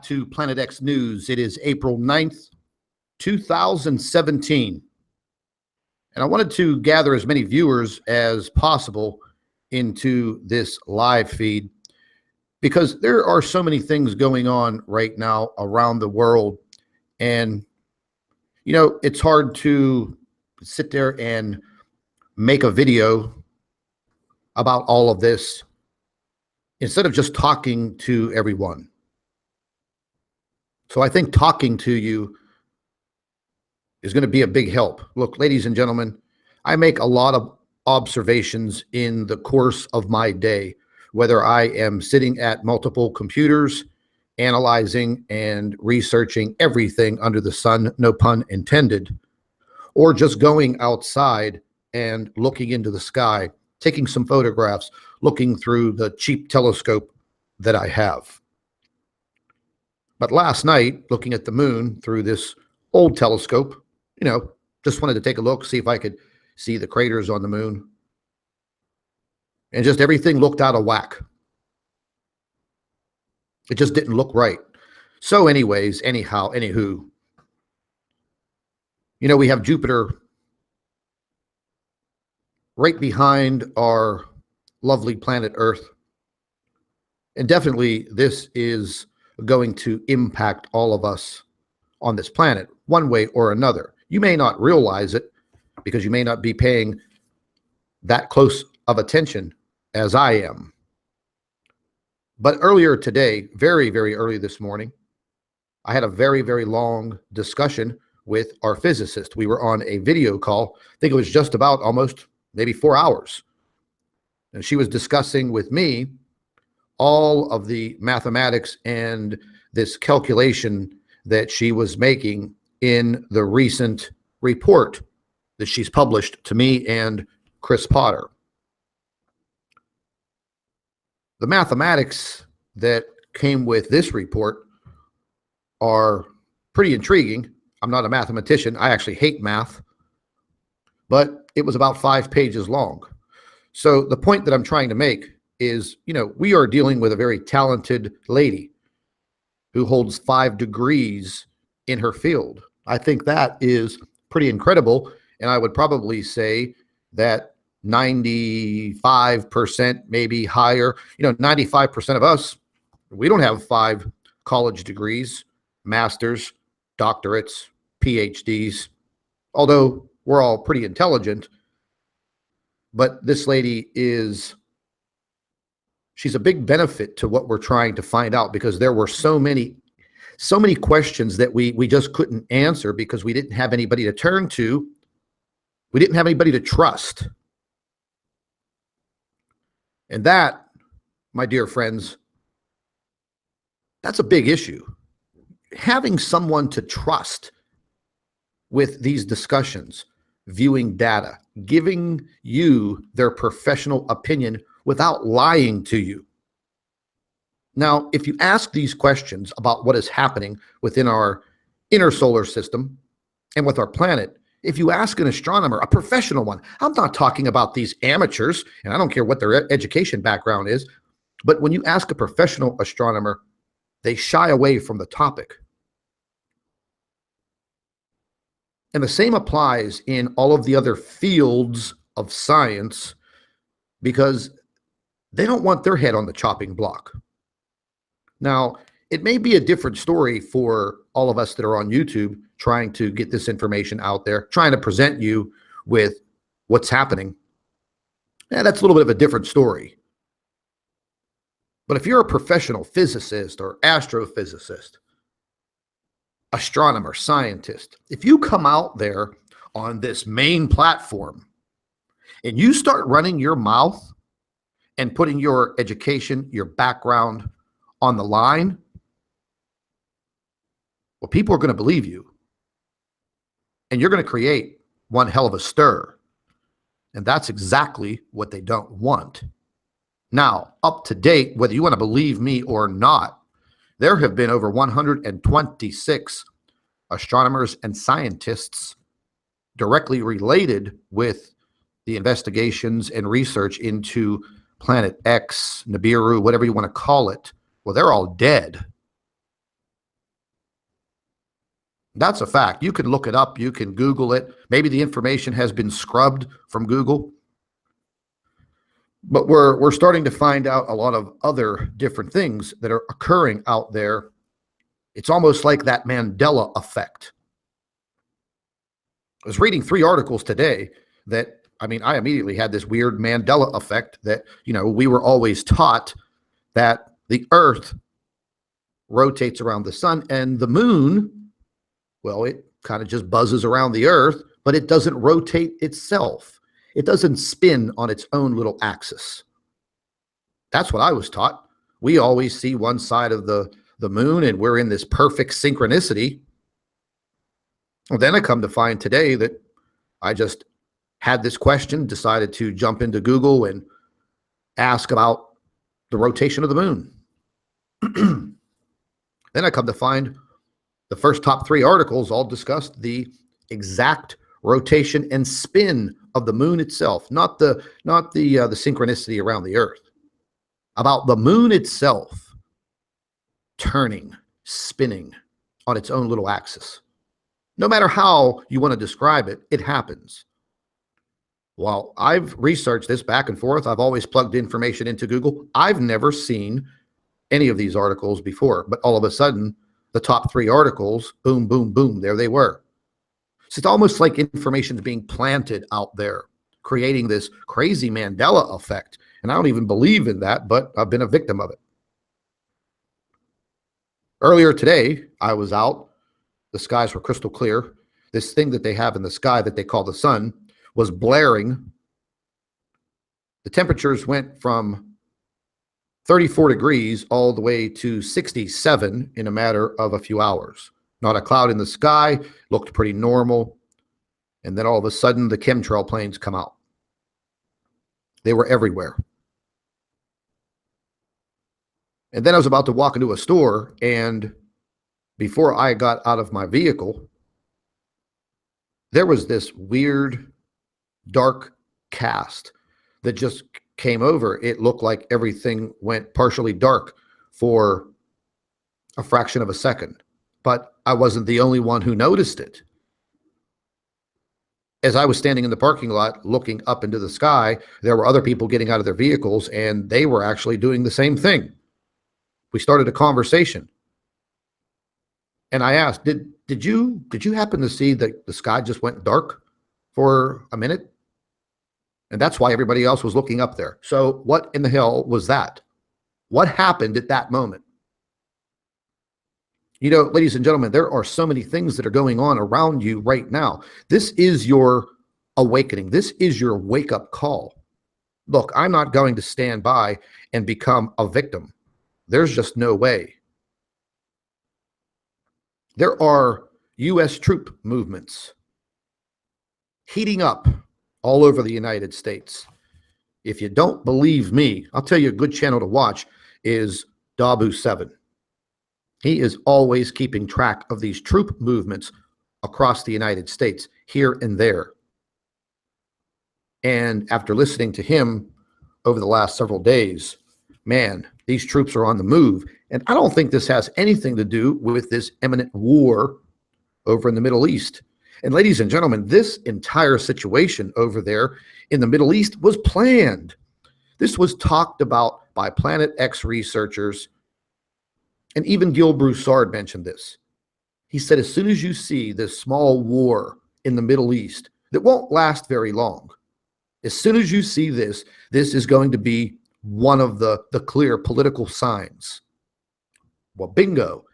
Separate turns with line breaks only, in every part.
To Planet X News. It is April 9th, 2017. And I wanted to gather as many viewers as possible into this live feed because there are so many things going on right now around the world. And, you know, it's hard to sit there and make a video about all of this instead of just talking to everyone. So I think talking to you is going to be a big help. Look, ladies and gentlemen, I make a lot of observations in the course of my day, whether I am sitting at multiple computers, analyzing and researching everything under the sun, no pun intended, or just going outside and looking into the sky, taking some photographs, looking through the cheap telescope that I have. But last night, looking at the moon through this old telescope, just wanted to take a look, see if I could see the craters on the moon. And just everything looked out of whack. It just didn't look right. So anywho, we have Jupiter right behind our lovely planet Earth. And definitely this is going to impact all of us on this planet one way or another. You may not realize it because you may not be paying that close of attention as I am. But earlier today, very, very early this morning, I had a very, very long discussion with our physicist. We were on a video call. I think it was just about almost maybe 4 hours. And she was discussing with me all of the mathematics and this calculation that she was making in the recent report that she's published to me and Chris Potter. The mathematics that came with this report are pretty intriguing. I'm not a mathematician. I actually hate math, but it was about 5 pages long. So the point that I'm trying to make is, we are dealing with a very talented lady who holds 5 degrees in her field. I think that is pretty incredible. And I would probably say that 95%, maybe higher, 95% of us, we don't have 5 college degrees, masters, doctorates, PhDs, although we're all pretty intelligent. But this lady she's a big benefit to what we're trying to find out, because there were so many questions that we just couldn't answer because we didn't have anybody to turn to. We didn't have anybody to trust. And that, my dear friends, that's a big issue. Having someone to trust with these discussions, viewing data, giving you their professional opinion without lying to you. Now, if you ask these questions about what is happening within our inner solar system and with our planet, if you ask an astronomer, a professional one, I'm not talking about these amateurs, and I don't care what their education background is, but when you ask a professional astronomer, they shy away from the topic. And the same applies in all of the other fields of science, because they don't want their head on the chopping block. Now, it may be a different story for all of us that are on YouTube trying to get this information out there, trying to present you with what's happening. Yeah, that's a little bit of a different story. But if you're a professional physicist or astrophysicist, astronomer, scientist, if you come out there on this main platform and you start running your mouth and putting your education, your background on the line, well, people are going to believe you. And you're going to create one hell of a stir. And that's exactly what they don't want. Now, up to date, whether you want to believe me or not, there have been over 126 astronomers and scientists directly related with the investigations and research into Planet X, Nibiru, whatever you want to call it. Well, they're all dead. That's a fact. You can look it up. You can Google it. Maybe the information has been scrubbed from Google. But we're starting to find out a lot of other different things that are occurring out there. It's almost like that Mandela effect. I was reading 3 articles today that, I mean, I immediately had this weird Mandela effect that, we were always taught that the Earth rotates around the sun and the moon, well, it kind of just buzzes around the Earth, but it doesn't rotate itself. It doesn't spin on its own little axis. That's what I was taught. We always see one side of the moon and we're in this perfect synchronicity. Well, then I come to find today that I just had this question, decided to jump into Google and ask about the rotation of the moon. Then I come to find the first top 3 articles all discussed the exact rotation and spin of the moon itself, not the synchronicity around the Earth. About the moon itself turning, spinning on its own little axis. No matter how you want to describe it, it happens. Well, I've researched this back and forth. I've always plugged information into Google. I've never seen any of these articles before, but all of a sudden, the top 3 articles, boom, boom, boom, there they were. So it's almost like information is being planted out there, creating this crazy Mandela effect. And I don't even believe in that, but I've been a victim of it. Earlier today, I was out. The skies were crystal clear. This thing that they have in the sky that they call the sun was blaring. The temperatures went from 34 degrees all the way to 67 in a matter of a few hours. Not a cloud in the sky, looked pretty normal. And then all of a sudden, the chemtrail planes come out. They were everywhere. And then I was about to walk into a store, and before I got out of my vehicle, there was this weird dark cast that just came over. It looked like everything went partially dark for a fraction of a second, but I wasn't the only one who noticed it. As I was standing in the parking lot looking up into the sky, there were other people getting out of their vehicles, and they were actually doing the same thing. We started a conversation. And I asked, did you happen to see that the sky just went dark for a minute? And that's why everybody else was looking up there. So what in the hell was that? What happened at that moment? Ladies and gentlemen, there are so many things that are going on around you right now. This is your awakening. This is your wake-up call. Look, I'm not going to stand by and become a victim. There's just no way. There are U.S. troop movements heating up all over the United States. If you don't believe me, I'll tell you a good channel to watch is Dabu 7. He is always keeping track of these troop movements across the United States, here and there. And after listening to him over the last several days, man, these troops are on the move. And I don't think this has anything to do with this imminent war over in the Middle East. And ladies and gentlemen, this entire situation over there in the Middle East was planned. This was talked about by Planet X researchers. And even Gil Broussard mentioned this. He said, as soon as you see this small war in the Middle East that won't last very long, as soon as you see this, this is going to be one of the clear political signs. Well, bingo.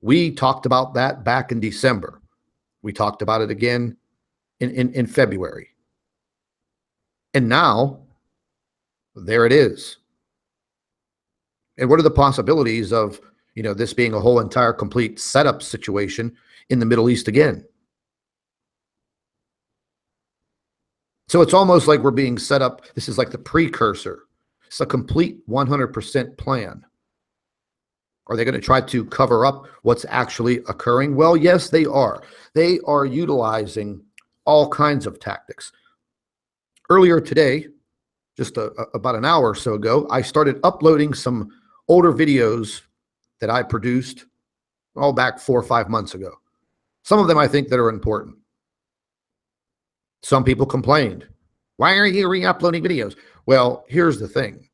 We talked about that back in December. We talked about it again in February. And now, there it is. And what are the possibilities of, this being a whole entire complete setup situation in the Middle East again? So it's almost like we're being set up. This is like the precursor. It's a complete 100% plan. Are they going to try to cover up what's actually occurring? Well, yes, they are. They are utilizing all kinds of tactics. Earlier today, just about an hour or so ago, I started uploading some older videos that I produced all back 4 or 5 months ago. Some of them I think that are important. Some people complained, why are you re-uploading videos? Well, here's the thing.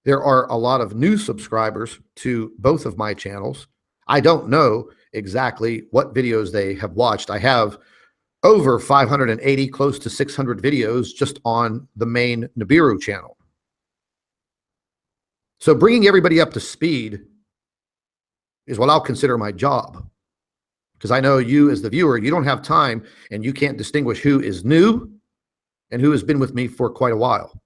There are a lot of new subscribers to both of my channels. I don't know exactly what videos they have watched. I have over 580, close to 600 videos just on the main Nibiru channel. So bringing everybody up to speed is what I'll consider my job. Because I know you as the viewer, you don't have time and you can't distinguish who is new and who has been with me for quite a while.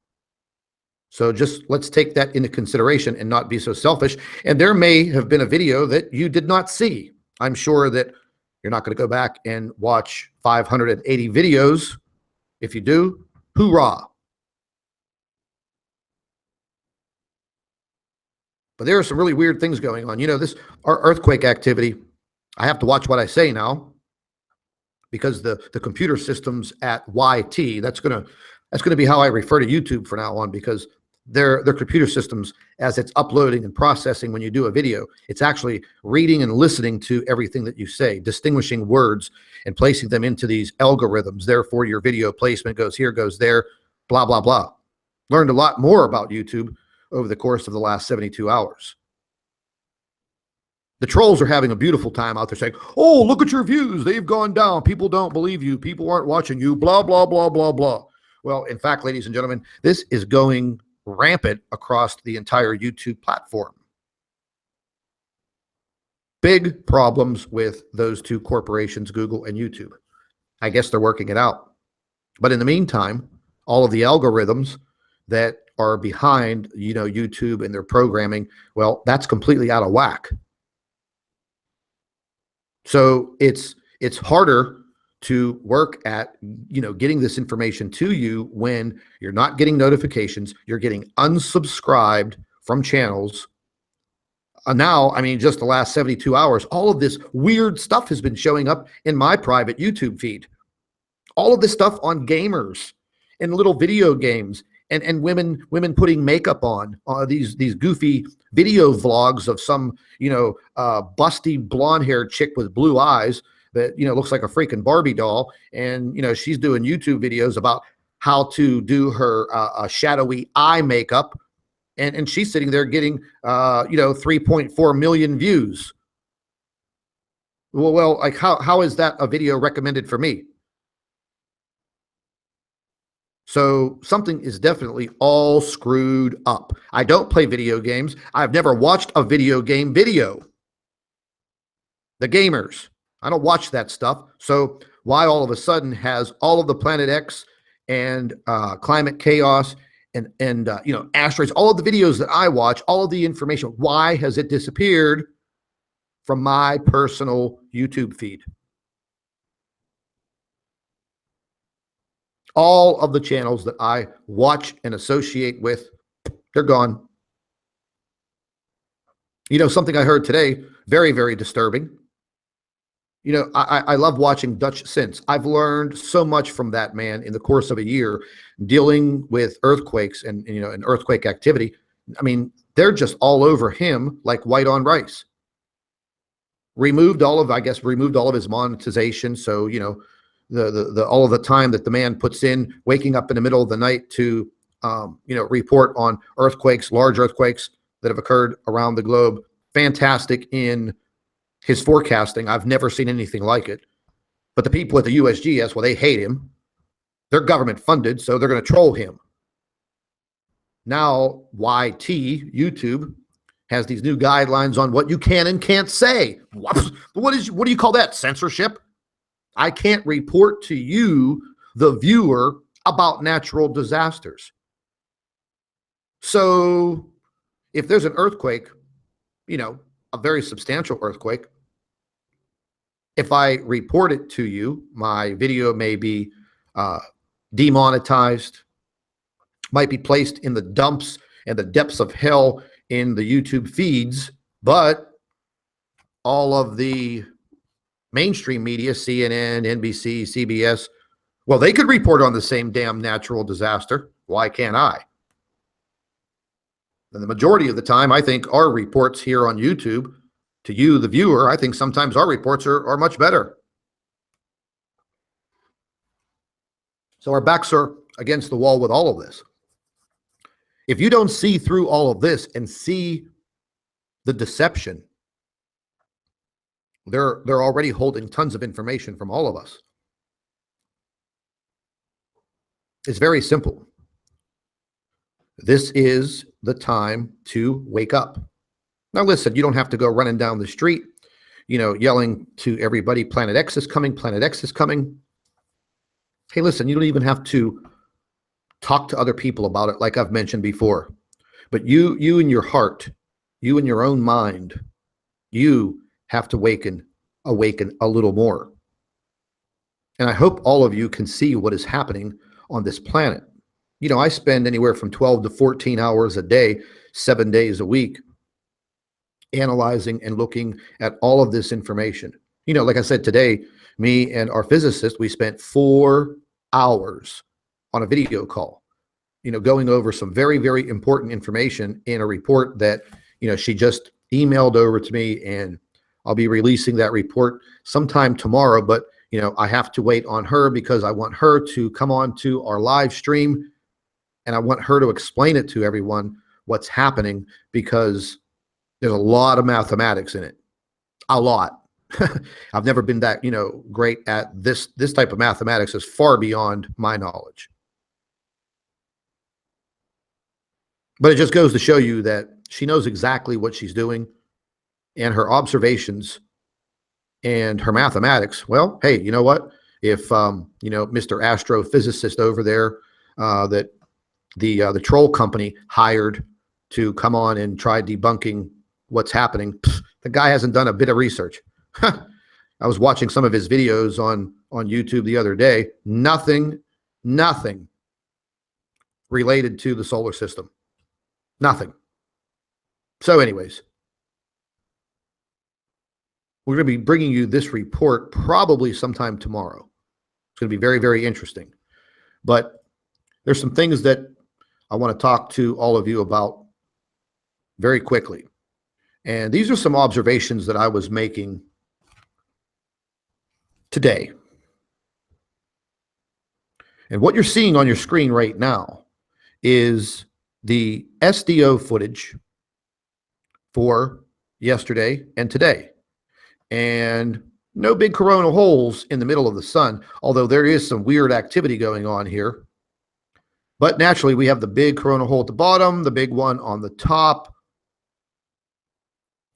So just let's take that into consideration and not be so selfish. And there may have been a video that you did not see. I'm sure that you're not going to go back and watch 580 videos. If you do, hoorah. But there are some really weird things going on. You know, our earthquake activity, I have to watch what I say now because the computer systems at YT, that's going to be how I refer to YouTube from now on, because their computer systems, as it's uploading and processing when you do a video, it's actually reading and listening to everything that you say, distinguishing words and placing them into these algorithms. Therefore, your video placement goes here, goes there, blah, blah, blah. Learned a lot more about YouTube over the course of the last 72 hours. The trolls are having a beautiful time out there saying, oh, look at your views. They've gone down. People don't believe you. People aren't watching you, blah, blah, blah, blah, blah. Well, in fact, ladies and gentlemen, this is going rampant across the entire YouTube platform. Big problems with those two corporations, Google and YouTube. I guess they're working it out. But in the meantime, all of the algorithms that are behind, YouTube and their programming, well, that's completely out of whack. So it's harder to work at, getting this information to you when you're not getting notifications, you're getting unsubscribed from channels. Now, I mean, just the last 72 hours, all of this weird stuff has been showing up in my private YouTube feed. All of this stuff on gamers and little video games and women putting makeup on, these goofy video vlogs of some, busty blonde-haired chick with blue eyes that, looks like a freaking Barbie doll. And, she's doing YouTube videos about how to do her shadowy eye makeup. And she's sitting there getting, 3.4 million views. Well, like how is that a video recommended for me? So something is definitely all screwed up. I don't play video games. I've never watched a video game video. The gamers, I don't watch that stuff. So why all of a sudden has all of the Planet X and climate chaos and asteroids, all of the videos that I watch, all of the information, why has it disappeared from my personal YouTube feed? All of the channels that I watch and associate with, they're gone. Something I heard today, very, very disturbing. I love watching Dutch Since. I've learned so much from that man in the course of a year dealing with earthquakes and earthquake activity. I mean, they're just all over him like white on rice. Removed all of his monetization. So, all of the time that the man puts in, waking up in the middle of the night to, report on earthquakes, large earthquakes that have occurred around the globe. Fantastic in his forecasting. I've never seen anything like it. But the people at the USGS, well, they hate him. They're government funded, so they're going to troll him. Now, YT, YouTube, has these new guidelines on what you can and can't say. What do you call that? Censorship? I can't report to you, the viewer, about natural disasters. So if there's an earthquake, a very substantial earthquake, if I report it to you, my video may be demonetized, might be placed in the dumps and the depths of hell in the YouTube feeds, but all of the mainstream media, CNN, NBC, CBS, well, they could report on the same damn natural disaster. Why can't I? And the majority of the time, I think our reports here on YouTube, to you, the viewer, I think sometimes our reports are much better. So our backs are against the wall with all of this. If you don't see through all of this and see the deception, they're already holding tons of information from all of us. It's very simple. This is the time to wake up. Now, listen, you don't have to go running down the street, yelling to everybody, Planet X is coming, Planet X is coming. Hey, listen, you don't even have to talk to other people about it, like I've mentioned before. But you in your heart, you in your own mind, you have to awaken a little more. And I hope all of you can see what is happening on this planet. I spend anywhere from 12 to 14 hours a day, 7 days a week, analyzing and looking at all of this information. Like I said, today, me and our physicist, we spent 4 hours on a video call, going over some very, very important information in a report that, she just emailed over to me, and I'll be releasing that report sometime tomorrow. But, I have to wait on her because I want her to come on to our live stream, and I want her to explain it to everyone what's happening, because there's a lot of mathematics in it. A lot. I've never been that, great at this type of mathematics. Is far beyond my knowledge. But it just goes to show you that she knows exactly what she's doing, and her observations and her mathematics. Well, hey, you know what? If Mr. Astrophysicist over there, that the troll company hired to come on and try debunking what's happening, the guy hasn't done a bit of research. I was watching some of his videos on YouTube the other day. Nothing related to the solar system. Nothing. So anyways, we're going to be bringing you this report probably sometime tomorrow. It's going to be very, very interesting. But there's some things that I want to talk to all of you about very quickly. And these are some observations that I was making today. And what you're seeing on your screen right now is the SDO footage for yesterday and today. And no big coronal holes in the middle of the sun, although there is some weird activity going on here. But naturally, we have the big coronal hole at the bottom, the big one on the top.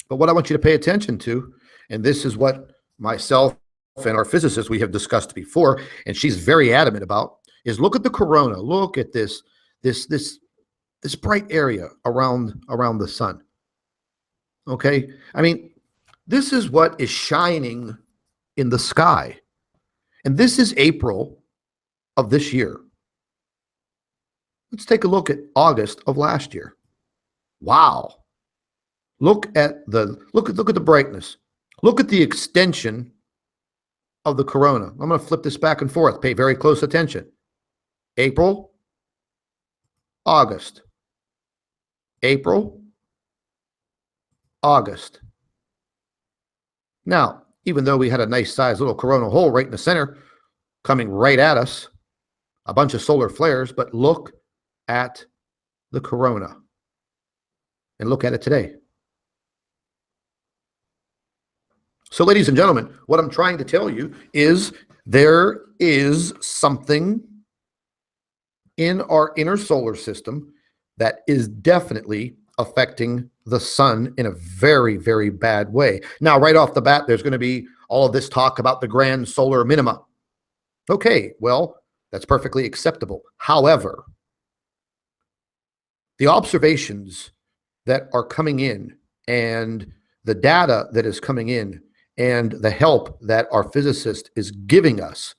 But what I want you to pay attention to, and this is what myself and our physicist we have discussed before, and she's very adamant about, is look at the corona. Look at this bright area around the sun. Okay? I mean, this is what is shining in the sky. And this is April of this year. Let's take a look at August of last year. Wow. Look at the brightness. Look at the extension of the corona. I'm going to flip this back and forth. Pay very close attention. April, August. April, August. Now, even though we had a nice sized little coronal hole right in the center coming right at us, a bunch of solar flares, but look at the corona and look at it today. So, ladies and gentlemen, what I'm trying to tell you is there is something in our inner solar system that is definitely affecting the sun in a very, very bad way. Now, right off the bat, there's going to be all of this talk about the grand solar minima. Okay, well, that's perfectly acceptable. However, the observations that are coming in and the data that is coming in and the help that our physicist is giving us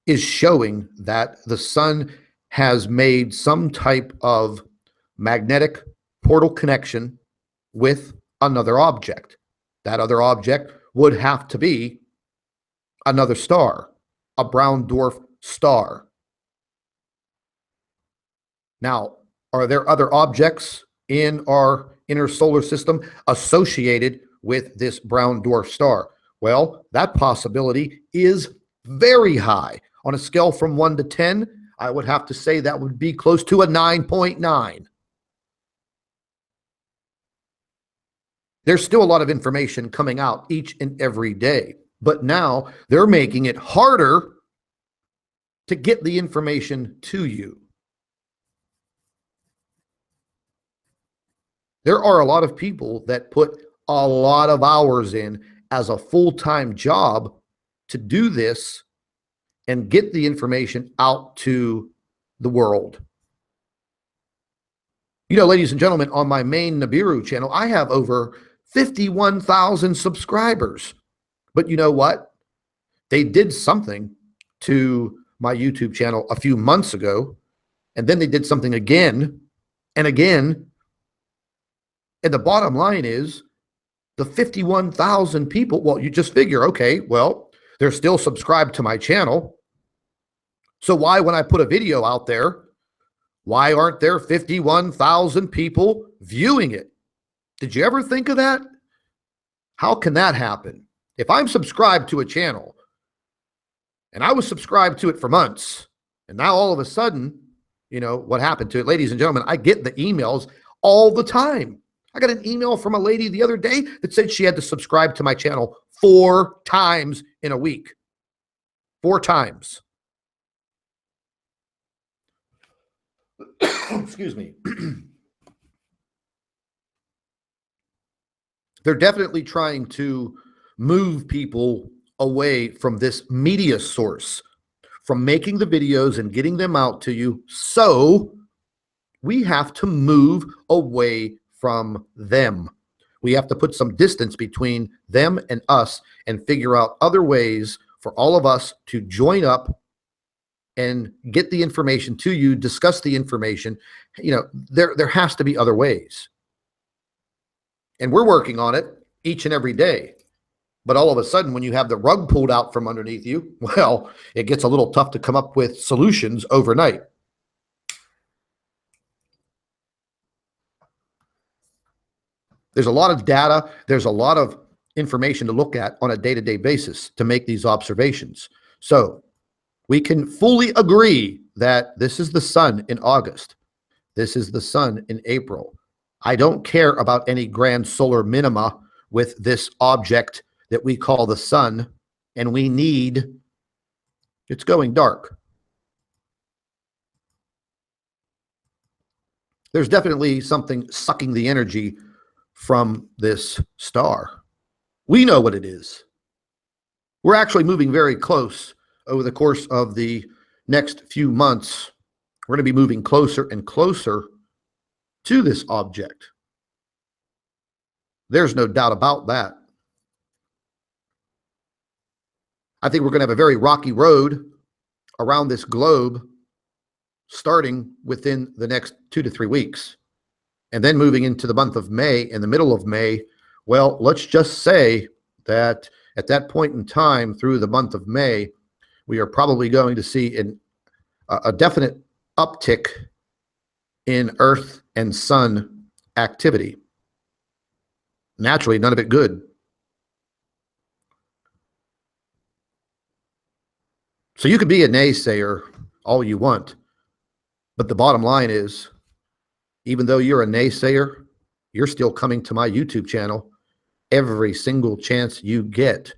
is showing that the sun has made some type of magnetic portal connection with another object. That other object would have to be another star, a brown dwarf star. Now, are there other objects in our inner solar system associated with this brown dwarf star? Well, that possibility is very high. On a scale from 1 to 10, I would have to say that would be close to a 9.9. There's still a lot of information coming out each and every day, but now they're making it harder to get the information to you. There are a lot of people that put a lot of hours in as a full-time job to do this and get the information out to the world. You know, ladies and gentlemen, on my main Nibiru channel, I have over 51,000 subscribers. But you know what? They did something to my YouTube channel a few months ago, and then they did something again and again. And the bottom line is the 51,000 people, well, you just figure, okay, well, they're still subscribed to my channel. So why, when I put a video out there, why aren't there 51,000 people viewing it? Did you ever think of that? How can that happen? If I'm subscribed to a channel and I was subscribed to it for months, and now all of a sudden, you know, what happened to it? Ladies and gentlemen, I get the emails all the time. I got an email from a lady the other day that said she had to subscribe to my channel 4 times in a week. 4 times. Excuse me. They're definitely trying to move people away from this media source, from making the videos and getting them out to you. So we have to move away from them. We have to put some distance between them and us and figure out other ways for all of us to join up and get the information to you, discuss the information. You know, there has to be other ways. And we're working on it each and every day. But all of a sudden, when you have the rug pulled out from underneath you, well, it gets a little tough to come up with solutions overnight. There's a lot of data. There's a lot of information to look at on a day-to-day basis to make these observations. So we can fully agree that this is the sun in August. This is the sun in April. I don't care about any grand solar minima with this object that we call the sun, and we need, it's going dark. There's definitely something sucking the energy from this star. We know what it is. We're actually moving very close over the course of the next few months. We're going to be moving closer and closer to this object. There's no doubt about that. I think we're going to have a very rocky road around this globe starting within the next 2 to 3 weeks. And then moving into the month of May, in the middle of May, well, let's just say that at that point in time through the month of May, we are probably going to see a definite uptick in Earth and Sun activity. Naturally, none of it good. So you could be a naysayer all you want, but the bottom line is, even though you're a naysayer, you're still coming to my YouTube channel every single chance you get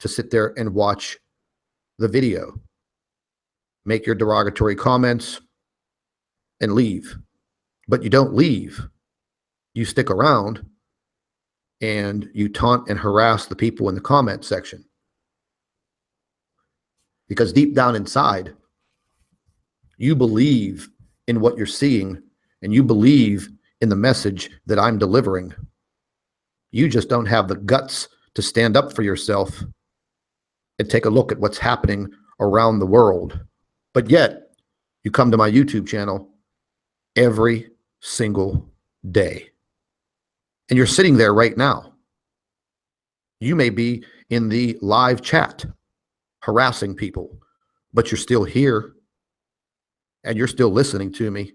to sit there and watch the video. Make your derogatory comments and leave. But you don't leave. You stick around and you taunt and harass the people in the comment section. Because deep down inside, you believe in what you're seeing and you believe in the message that I'm delivering. You just don't have the guts to stand up for yourself and take a look at what's happening around the world. But yet, you come to my YouTube channel every single day. And you're sitting there right now. You may be in the live chat harassing people, but you're still here and you're still listening to me.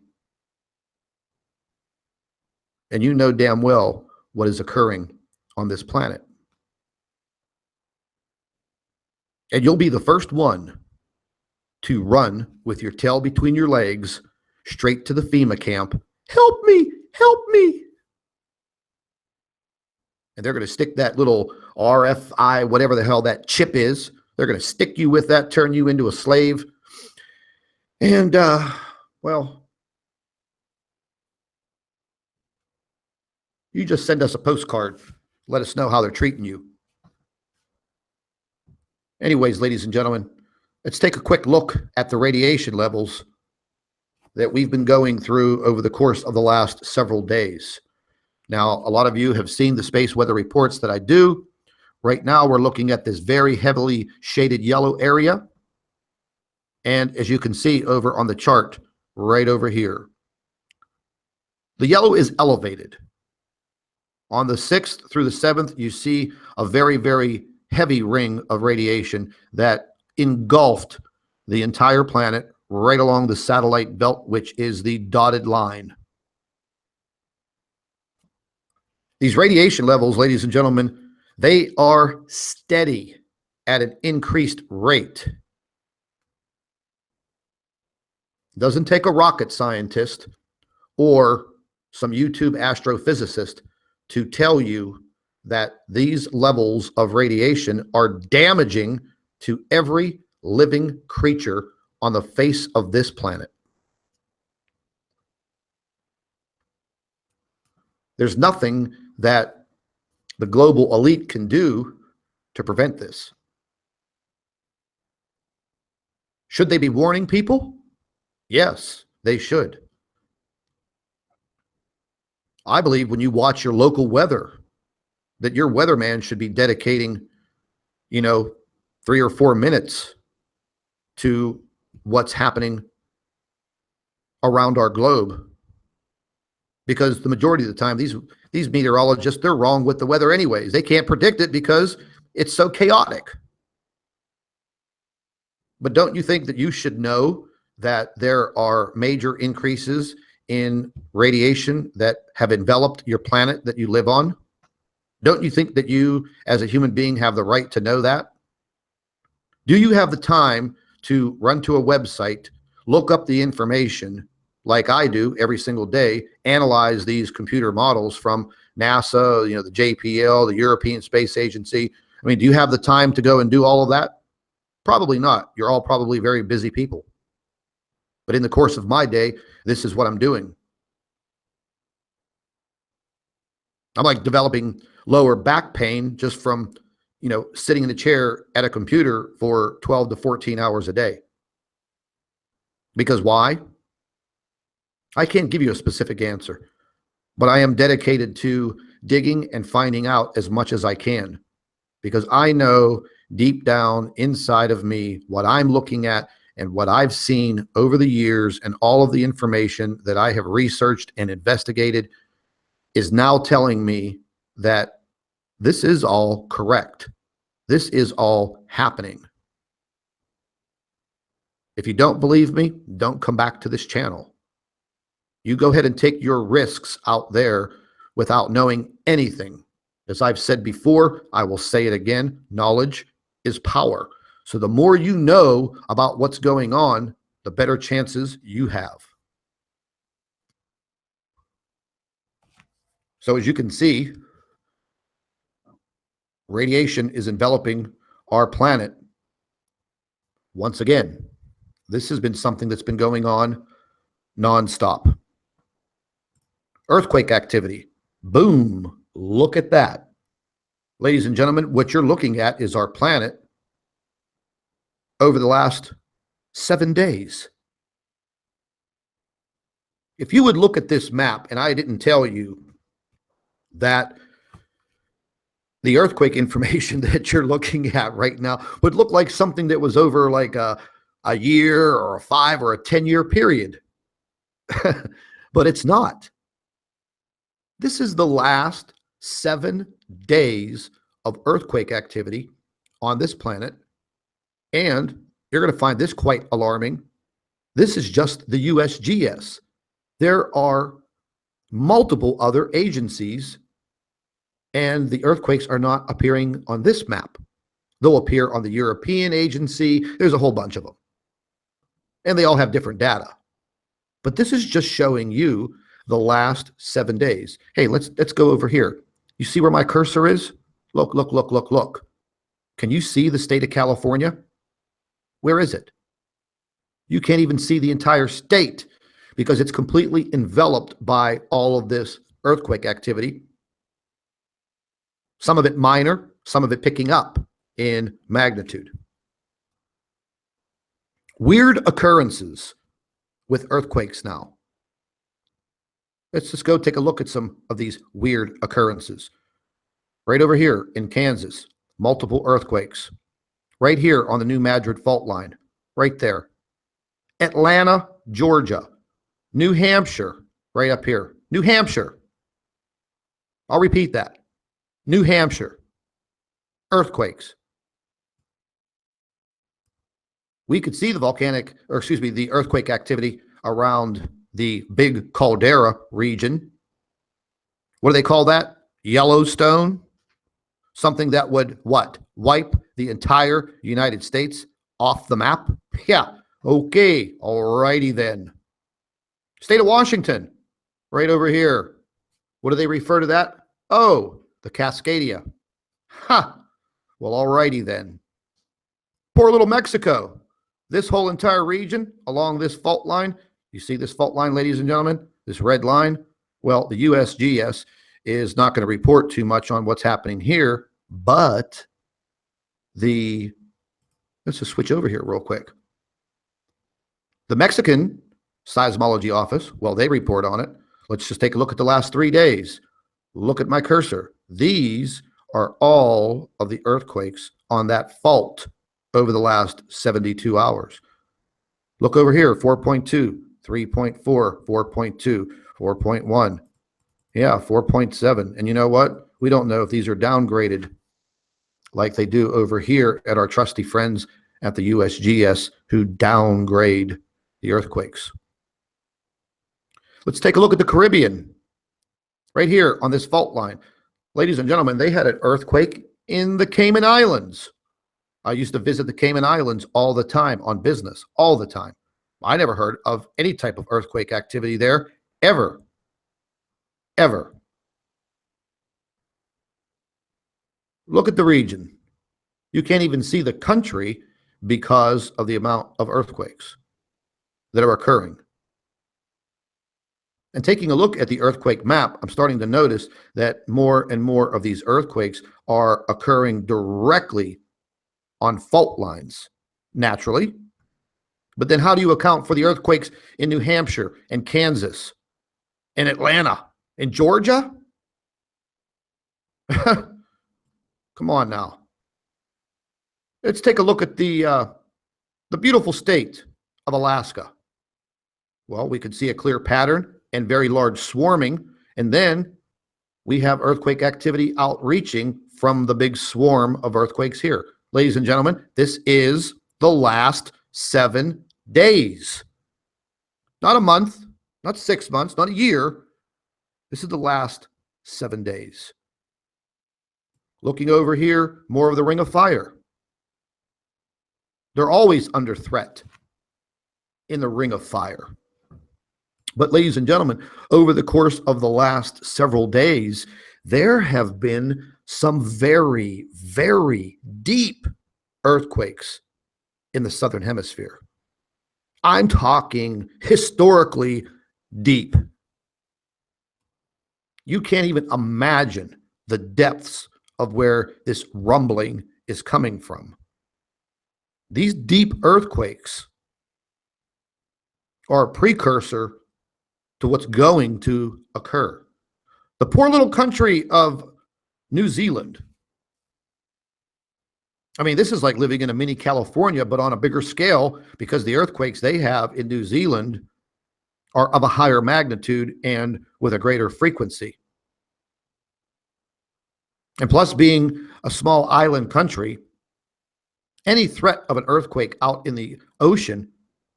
And you know damn well what is occurring on this planet. And you'll be the first one to run with your tail between your legs straight to the FEMA camp. Help me, help me. And they're going to stick that little RFI, whatever the hell that chip is. They're going to stick you with that, turn you into a slave. And, well, you just send us a postcard. Let us know how they're treating you. Anyways, ladies and gentlemen, let's take a quick look at the radiation levels that we've been going through over the course of the last several days. Now, a lot of you have seen the space weather reports that I do. Right now, we're looking at this very heavily shaded yellow area. And as you can see over on the chart, right over here, the yellow is elevated. On the 6th through the 7th, you see a very, very heavy ring of radiation that engulfed the entire planet right along the satellite belt, which is the dotted line. These radiation levels, ladies and gentlemen, they are steady at an increased rate. It doesn't take a rocket scientist or some YouTube astrophysicist to tell you that these levels of radiation are damaging to every living creature on the face of this planet. There's nothing that the global elite can do to prevent this. Should they be warning people? Yes, they should. I believe when you watch your local weather, that your weatherman should be dedicating, 3 or 4 minutes to what's happening around our globe. Because the majority of the time, these meteorologists, they're wrong with the weather anyways. They can't predict it because it's so chaotic. But don't you think that you should know that there are major increases in radiation that have enveloped your planet that you live on? Don't you think that you, as a human being, have the right to know that? Do you have the time to run to a website, look up the information like I do every single day, analyze these computer models from NASA, the JPL, the European Space Agency? I mean, do you have the time to go and do all of that? Probably not. You're all probably very busy people. But in the course of my day, this is what I'm doing. I'm like developing lower back pain just from, sitting in a chair at a computer for 12 to 14 hours a day. Because why? I can't give you a specific answer, but I am dedicated to digging and finding out as much as I can, because I know deep down inside of me what I'm looking at and what I've seen over the years, and all of the information that I have researched and investigated is now telling me that this is all correct. This is all happening. If you don't believe me, don't come back to this channel. You go ahead and take your risks out there without knowing anything. As I've said before, I will say it again, knowledge is power. So the more you know about what's going on, the better chances you have. So as you can see, radiation is enveloping our planet. Once again, this has been something that's been going on nonstop. Earthquake activity. Boom. Look at that. Ladies and gentlemen, what you're looking at is our planet over the last 7 days. If you would look at this map, and I didn't tell you that the earthquake information that you're looking at right now would look like something that was over like a year or a 5 or a 10-year period. But it's not. This is the last 7 days of earthquake activity on this planet. And you're going to find this quite alarming. This is just the USGS. There are multiple other agencies, and the earthquakes are not appearing on this map. They'll appear on the European agency. There's a whole bunch of them. And they all have different data. But this is just showing you the last 7 days. Hey, let's go over here. You see where my cursor is? Look, look, look, look, look. Can you see the state of California? Where is it? You can't even see the entire state because it's completely enveloped by all of this earthquake activity. Some of it minor, some of it picking up in magnitude. Weird occurrences with earthquakes now. Let's just go take a look at some of these weird occurrences. Right over here in Kansas, multiple earthquakes. Right here on the New Madrid fault line, right there. Atlanta, Georgia. New Hampshire, right up here. New Hampshire. I'll repeat that. New Hampshire. Earthquakes. We could see the earthquake activity around the big caldera region. What do they call that? Yellowstone. Something that would what? Wipe the entire United States off the map? Yeah. Okay. All righty then. State of Washington, right over here. What do they refer to that? Oh, the Cascadia. Ha. Well, all righty then. Poor little Mexico. This whole entire region along this fault line, you see this fault line, ladies and gentlemen, this red line? Well, the USGS is not going to report too much on what's happening here, but let's just switch over here real quick. The Mexican Seismology Office, well, they report on it. Let's just take a look at the last 3 days. Look at my cursor. These are all of the earthquakes on that fault over the last 72 hours. Look over here, 4.2, 3.4, 4.2, 4.1. Yeah, 4.7. And you know what? We don't know if these are downgraded like they do over here at our trusty friends at the USGS who downgrade the earthquakes. Let's take a look at the Caribbean. Right here on this fault line. Ladies and gentlemen, they had an earthquake in the Cayman Islands. I used to visit the Cayman Islands all the time on business, all the time. I never heard of any type of earthquake activity there, ever. Ever. Look at the region. You can't even see the country because of the amount of earthquakes that are occurring. And taking a look at the earthquake map, I'm starting to notice that more and more of these earthquakes are occurring directly on fault lines, naturally. But then how do you account for the earthquakes in New Hampshire and Kansas and Atlanta and Georgia? Come on now. Let's take a look at the beautiful state of Alaska. Well, we could see a clear pattern and very large swarming, and then we have earthquake activity outreaching from the big swarm of earthquakes here. Ladies and gentlemen, this is the last 7 days. Not a month, not 6 months, not a year. This is the last 7 days. Looking over here, more of the Ring of Fire. They're always under threat in the Ring of Fire. But ladies and gentlemen, over the course of the last several days, there have been some very, very deep earthquakes in the Southern Hemisphere. I'm talking historically deep. You can't even imagine the depths of where this rumbling is coming from. These deep earthquakes are a precursor to what's going to occur. The poor little country of New Zealand. I mean, this is like living in a mini California, but on a bigger scale, because the earthquakes they have in New Zealand are of a higher magnitude and with a greater frequency. And plus, being a small island country, any threat of an earthquake out in the ocean,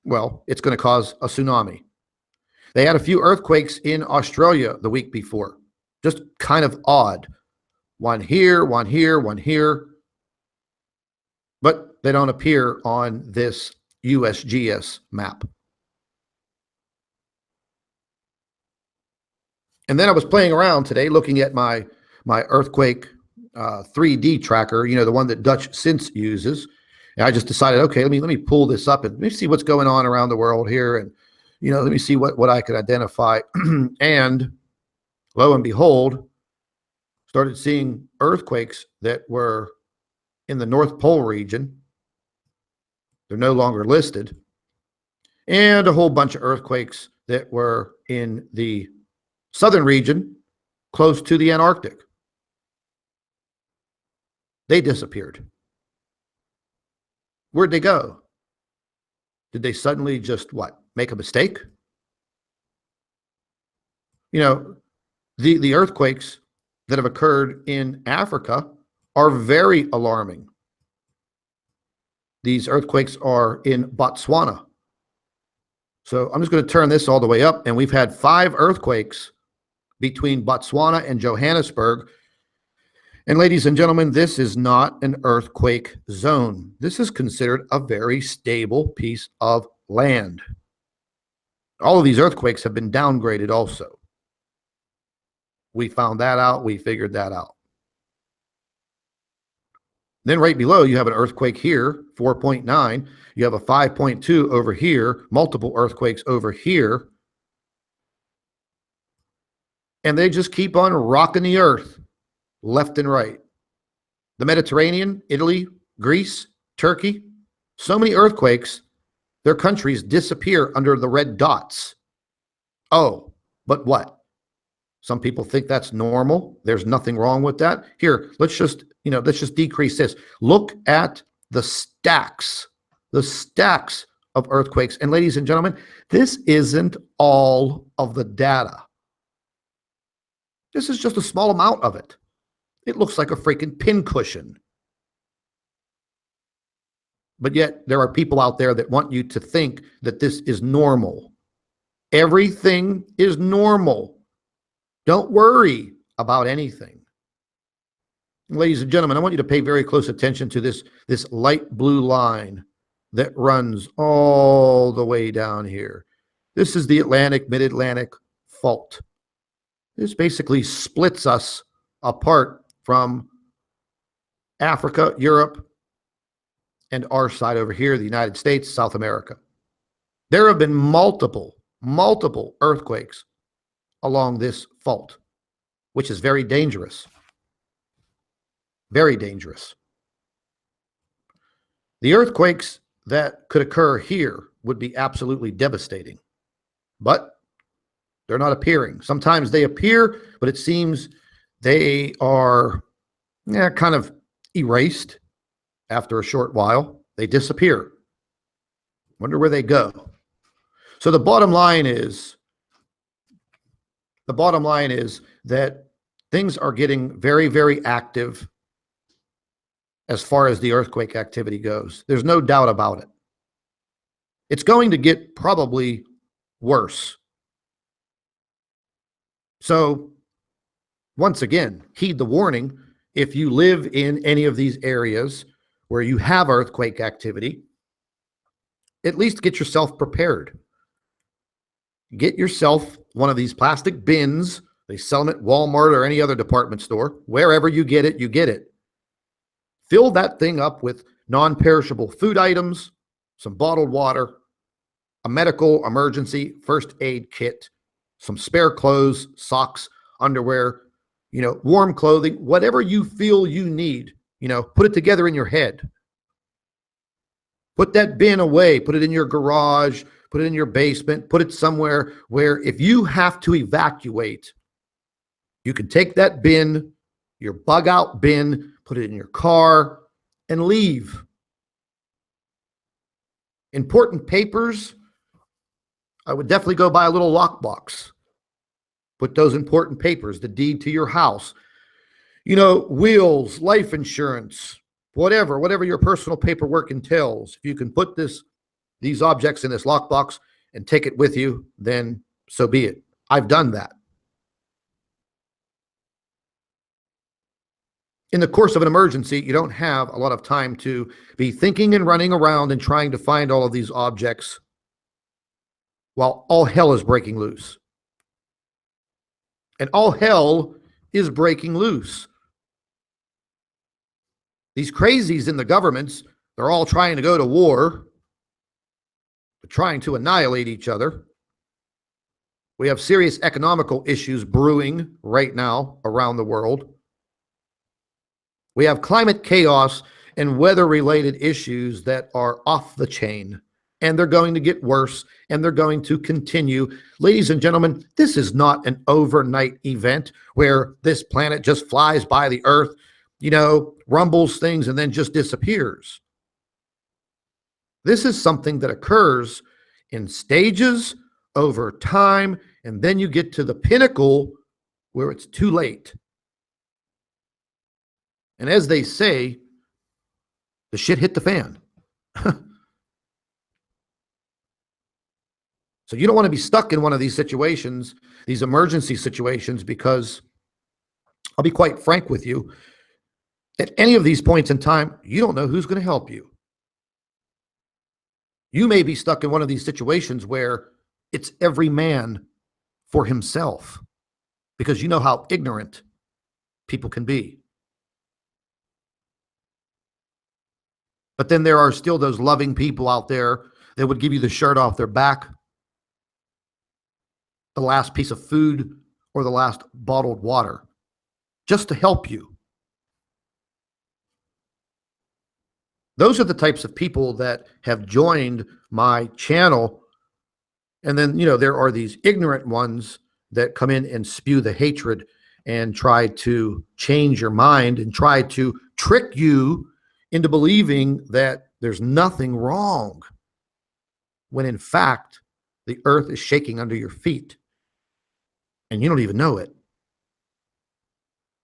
well, it's going to cause a tsunami. They had a few earthquakes in Australia the week before. Just kind of odd. One here, one here, one here. But they don't appear on this USGS map. And then I was playing around today looking at my earthquake 3D tracker, the one that Dutch Since uses. And I just decided, okay, let me pull this up and let me see what's going on around the world here, and let me see what I could identify. And lo and behold, started seeing earthquakes that were in the North Pole region. They're no longer listed. And a whole bunch of earthquakes that were in the southern region close to the Antarctic. They disappeared. Where'd they go? Did they suddenly just make a mistake? The earthquakes that have occurred in Africa are very alarming. These earthquakes are in Botswana. So I'm just going to turn this all the way up, and we've had 5 earthquakes between Botswana and Johannesburg. And ladies and gentlemen, this is not an earthquake zone. This is considered a very stable piece of land. All of these earthquakes have been downgraded also. We found that out. We figured that out. Then right below, you have an earthquake here, 4.9. You have a 5.2 over here, multiple earthquakes over here. And they just keep on rocking the earth left and right. The Mediterranean, Italy, Greece, Turkey, so many earthquakes, their countries disappear under the red dots. Oh, but what? Some people think that's normal. There's nothing wrong with that. Here, let's just decrease this. Look at the stacks of earthquakes. And ladies and gentlemen, this isn't all of the data. This is just a small amount of it. It looks like a freaking pincushion. But yet there are people out there that want you to think that this is normal. Everything is normal. Don't worry about anything. Ladies and gentlemen, I want you to pay very close attention to this light blue line that runs all the way down here. This is the Atlantic, Mid-Atlantic fault. This basically splits us apart from Africa, Europe, and our side over here, the United States, South America. There have been multiple earthquakes along this fault, which is very dangerous. Very dangerous. The earthquakes that could occur here would be absolutely devastating, but they're not appearing. Sometimes they appear, but it seems they are kind of erased after a short while. They disappear. Wonder where they go. So the bottom line is that things are getting very, very active as far as the earthquake activity goes. There's no doubt about it. It's going to get probably worse. So once again, heed the warning. If you live in any of these areas where you have earthquake activity, at least get yourself prepared. Get yourself one of these plastic bins. They sell them at Walmart or any other department store. Wherever you get it, you get it. Fill that thing up with non-perishable food items, some bottled water, a medical emergency first aid kit, some spare clothes, socks, underwear, warm clothing, whatever you feel you need, put it together in your head. Put that bin away, put it in your garage, put it in your basement, put it somewhere where if you have to evacuate, you can take that bin, your bug out bin, put it in your car and leave. Important papers, I would definitely go buy a little lockbox. Put those important papers, the deed to your house, wills, life insurance, whatever your personal paperwork entails. If you can put these objects in this lockbox and take it with you, then so be it. I've done that. In the course of an emergency, you don't have a lot of time to be thinking and running around and trying to find all of these objects while all hell is breaking loose. And all hell is breaking loose. These crazies in the governments, they're all trying to go to war, they're trying to annihilate each other. We have serious economical issues brewing right now around the world. We have climate chaos and weather-related issues that are off the chain, and they're going to get worse, and they're going to continue. Ladies and gentlemen, this is not an overnight event where this planet just flies by the Earth, rumbles things, and then just disappears. This is something that occurs in stages over time, and then you get to the pinnacle where it's too late. And as they say, the shit hit the fan. So you don't want to be stuck in one of these situations, these emergency situations, because I'll be quite frank with you, at any of these points in time, you don't know who's going to help you. You may be stuck in one of these situations where it's every man for himself, because you know how ignorant people can be. But then there are still those loving people out there that would give you the shirt off their back, the last piece of food, or the last bottled water, just to help you. Those are the types of people that have joined my channel. And then, there are these ignorant ones that come in and spew the hatred and try to change your mind and try to trick you into believing that there's nothing wrong, when in fact, the earth is shaking under your feet and you don't even know it.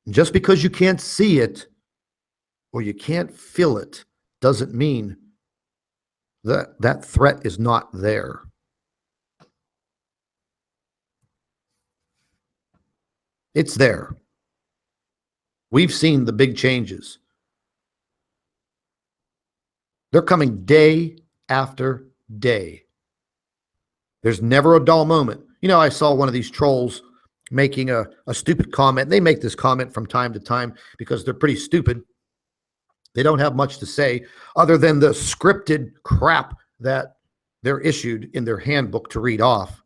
And just because you can't see it or you can't feel it doesn't mean that that threat is not there. It's there. We've seen the big changes. They're coming day after day. There's never a dull moment. I saw one of these trolls making a stupid comment. They make this comment from time to time because they're pretty stupid. They don't have much to say other than the scripted crap that they're issued in their handbook to read off.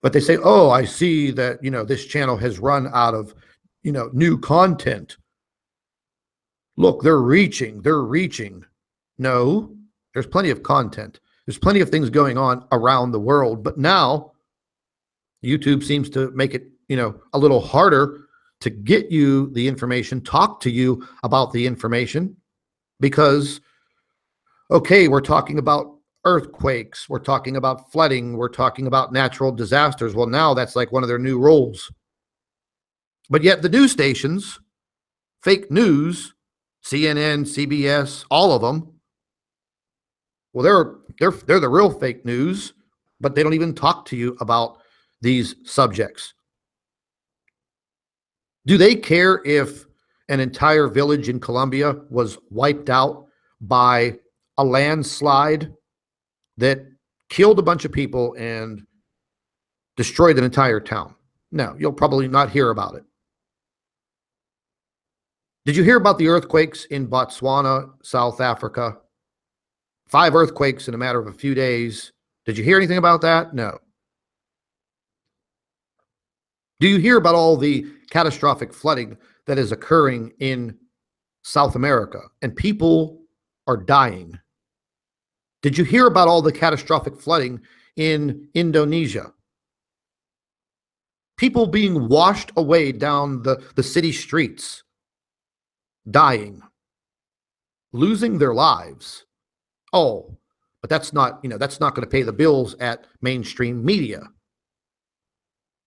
But they say, oh, I see that, this channel has run out of, new content. Look, they're reaching. No, there's plenty of content. There's plenty of things going on around the world. But now YouTube seems to make it, a little harder to get you the information, talk to you about the information, because, okay, we're talking about earthquakes, we're talking about flooding, we're talking about natural disasters. Well, now that's like one of their new rules. But yet the news stations, fake news, CNN, CBS, all of them, well, they're the real fake news, but they don't even talk to you about these subjects. Do they care if an entire village in Colombia was wiped out by a landslide that killed a bunch of people and destroyed an entire town? No, you'll probably not hear about it. Did you hear about the earthquakes in Botswana, South Africa? 5 earthquakes in a matter of a few days. Did you hear anything about that? No. Do you hear about all the catastrophic flooding that is occurring in South America and people are dying? Did you hear about all the catastrophic flooding in Indonesia? People being washed away down the city streets, dying, losing their lives. Oh, but that's not going to pay the bills at mainstream media.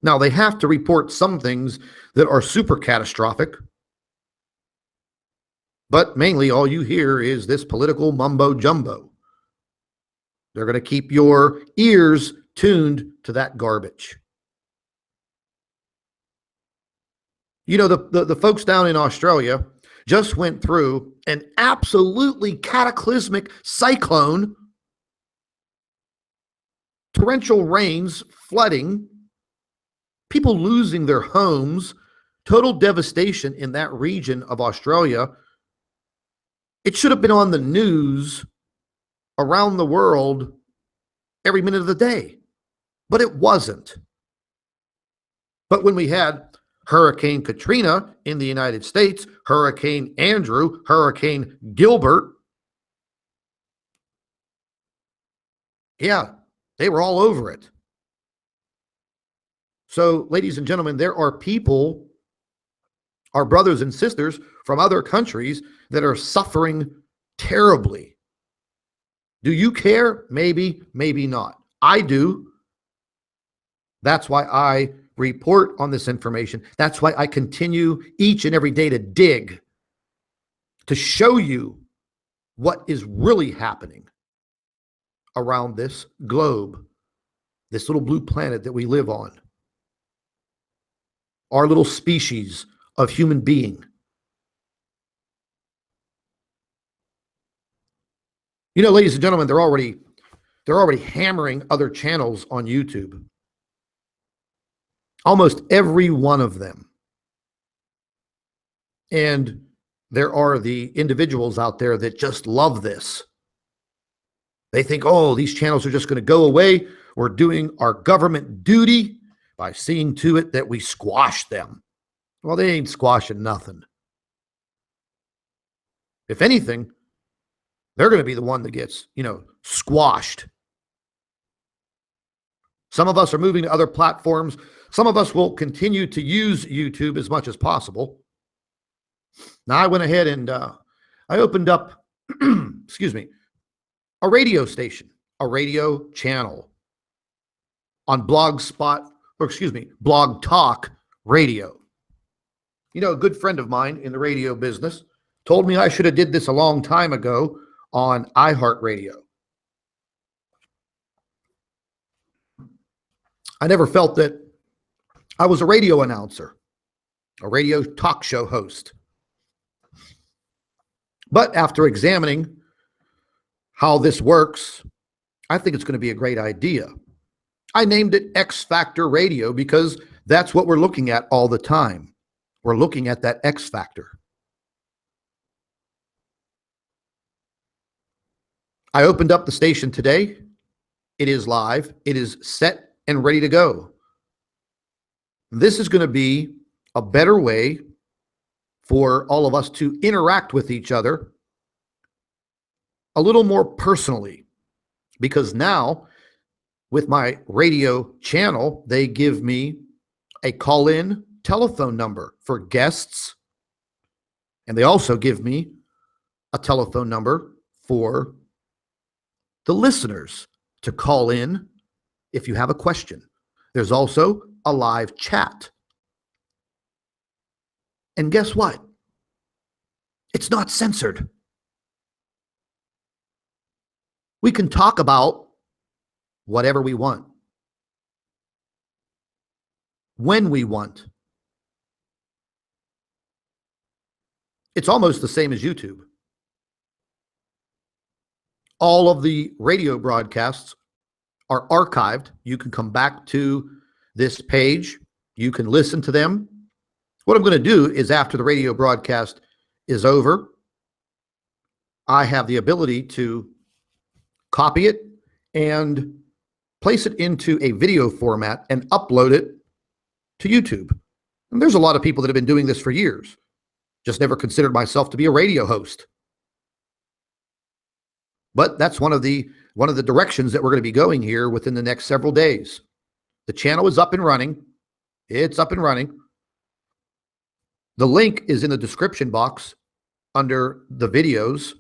Now, they have to report some things that are super catastrophic, but mainly all you hear is this political mumbo jumbo. They're going to keep your ears tuned to that garbage. You know, the folks down in Australia just went through an absolutely cataclysmic cyclone, torrential rains, flooding, people losing their homes, total devastation in that region of Australia. It should have been on the news around the world every minute of the day, but it wasn't. But when we had Hurricane Katrina in the United States, Hurricane Andrew, Hurricane Gilbert, yeah, they were all over it. So, ladies and gentlemen, there are people, our brothers and sisters from other countries, that are suffering terribly. Do you care? Maybe, maybe not. I do. That's why I report on this information. That's why I continue each and every day to dig, to show you what is really happening around this globe, this little blue planet that we live on, our little species of human being. You know, ladies and gentlemen, they're already hammering other channels on YouTube. Almost every one of them. And there are the individuals out there that just love this. They think, oh, these channels are just going to go away. We're doing our government duty by seeing to it that we squash them. Well, they ain't squashing nothing. If anything, they're going to be the one that gets, squashed. Some of us are moving to other platforms. Some of us will continue to use YouTube as much as possible. Now, I went ahead and I opened up, excuse me, a radio station, a radio channel on Blog Talk Radio. You know, a good friend of mine in the radio business told me I should have did this a long time ago on iHeartRadio. I never felt that I was a radio announcer, a radio talk show host. But after examining how this works, I think it's going to be a great idea. I named it X Factor Radio because that's what we're looking at all the time. We're looking at that X Factor. I opened up the station today. It is live. It is set and ready to go. This is going to be a better way for all of us to interact with each other a little more personally, because now with my radio channel, they give me a call-in telephone number for guests, and they also give me a telephone number for the listeners to call in if you have a question. There's also a live chat. And guess what? It's not censored. We can talk about whatever we want, when we want. It's almost the same as YouTube. All of the radio broadcasts are archived. You can come back to this page. You can listen to them. What I'm going to do is, after the radio broadcast is over, I have the ability to copy it and place it into a video format and upload it to YouTube. And there's a lot of people that have been doing this for years. Just never considered myself to be a radio host. But that's one of the directions that we're going to be going here within the next several days. The channel is up and running. It's up and running. The link is in the description box under the videos.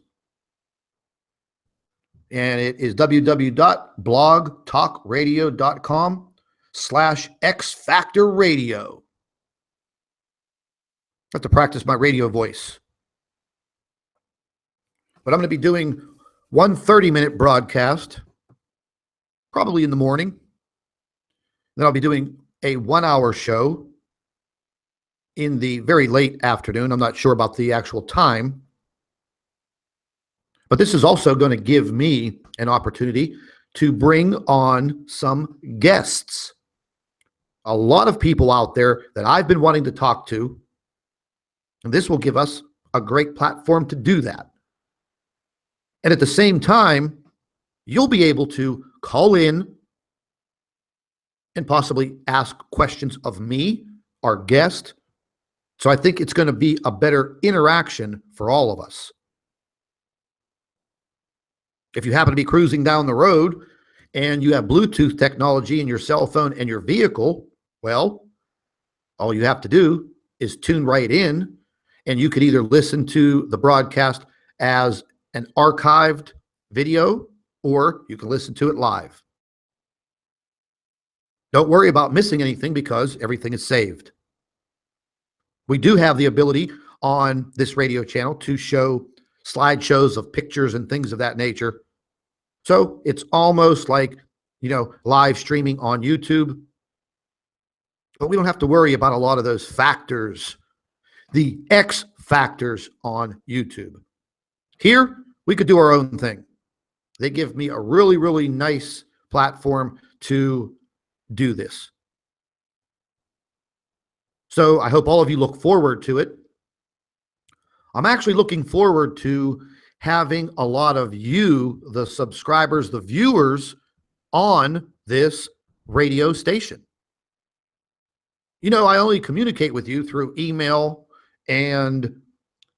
And it is www.blogtalkradio.com/xfactorradio. I have to practice my radio voice. But I'm going to be doing one 30-minute broadcast, probably in the morning. Then I'll be doing a 1-hour show. in the very late afternoon. I'm not sure about the actual time, but this is also going to give me an opportunity to bring on some guests. A lot of people out there that I've been wanting to talk to, and this will give us a great platform to do that. And at the same time, you'll be able to call in and possibly ask questions of me, our guest. So I think it's going to be a better interaction for all of us. If you happen to be cruising down the road and you have Bluetooth technology in your cell phone and your vehicle, well, all you have to do is tune right in, and you could either listen to the broadcast as an archived video, or you can listen to it live. Don't worry about missing anything because everything is saved. We do have the ability on this radio channel to show slideshows of pictures and things of that nature. So it's almost like, live streaming on YouTube. But we don't have to worry about a lot of those factors, the X factors on YouTube. Here, we could do our own thing. They give me a really, really nice platform to do this. So I hope all of you look forward to it. I'm actually looking forward to having a lot of you, the subscribers, the viewers, on this radio station. I only communicate with you through email and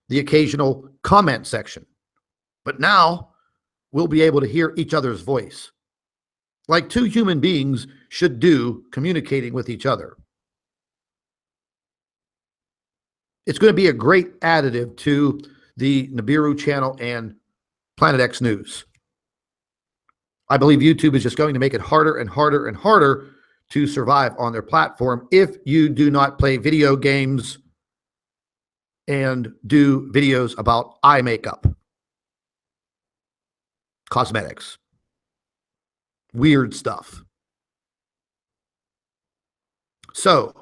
the occasional comment section. But now we'll be able to hear each other's voice, like two human beings should do, communicating with each other. It's going to be a great additive to the Nibiru channel and Planet X News. I believe YouTube is just going to make it harder and harder and harder to survive on their platform if you do not play video games and do videos about eye makeup, cosmetics, weird stuff. So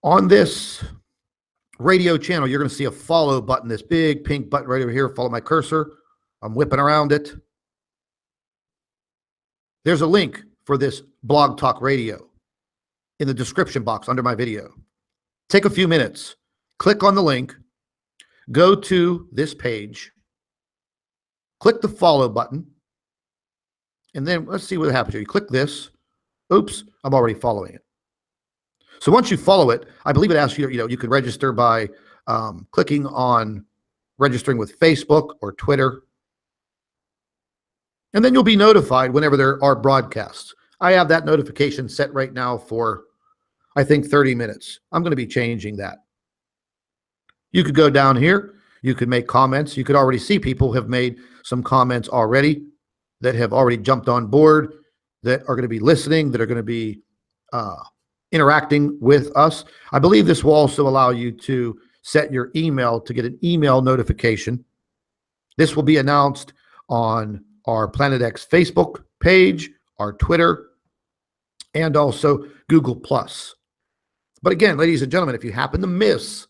on this radio channel, you're going to see a follow button, this big pink button right over here. Follow my cursor. I'm whipping around it. There's a link for this Blog Talk Radio in the description box under my video. Take a few minutes, click on the link, go to this page, click the follow button, and then let's see what happens here. You click this. Oops, I'm already following it. So once you follow it, I believe it asks you, you can register by clicking on registering with Facebook or Twitter. And then you'll be notified whenever there are broadcasts. I have that notification set right now for, I think, 30 minutes. I'm going to be changing that. You could go down here. You could make comments. You could already see people have made some comments already that have already jumped on board, that are going to be listening, that are going to be interacting with us. I believe this will also allow you to set your email to get an email notification. This will be announced on our Planet X Facebook page, our Twitter, and also Google+. But again, ladies and gentlemen, if you happen to miss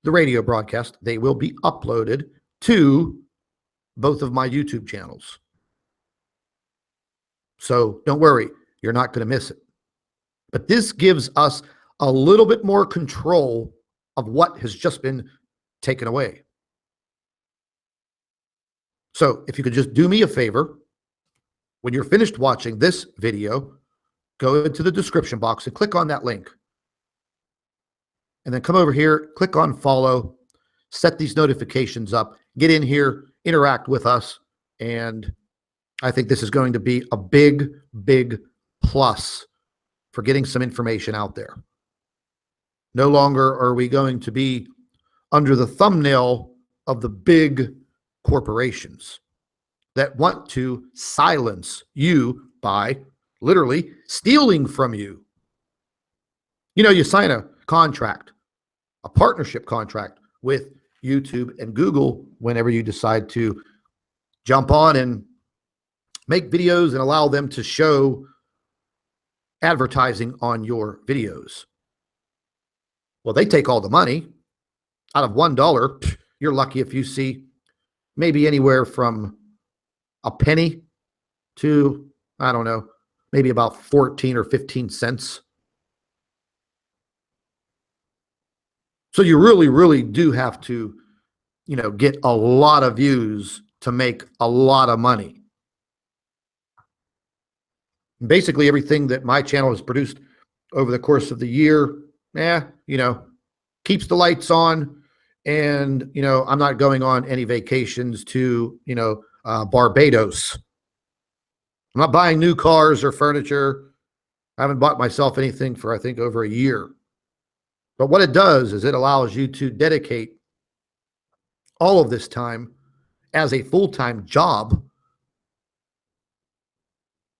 the radio broadcast, they will be uploaded to both of my YouTube channels. So don't worry, you're not going to miss it. But this gives us a little bit more control of what has just been taken away. So if you could just do me a favor, when you're finished watching this video, go into the description box and click on that link. And then come over here, click on follow, set these notifications up, get in here, interact with us. And I think this is going to be a big, big plus for getting some information out there. No longer are we going to be under the thumbnail of the big corporations that want to silence you by literally stealing from you. You sign a contract, a partnership contract with YouTube and Google whenever you decide to jump on and make videos and allow them to show advertising on your videos. Well, they take all the money. Out of $1, you're lucky if you see maybe anywhere from a penny to, I don't know, maybe about 14 or 15 cents. So you really, really do have to, get a lot of views to make a lot of money. Basically, everything that my channel has produced over the course of the year, keeps the lights on. And, I'm not going on any vacations to, Barbados. I'm not buying new cars or furniture. I haven't bought myself anything for, I think, over a year. But what it does is it allows you to dedicate all of this time as a full-time job,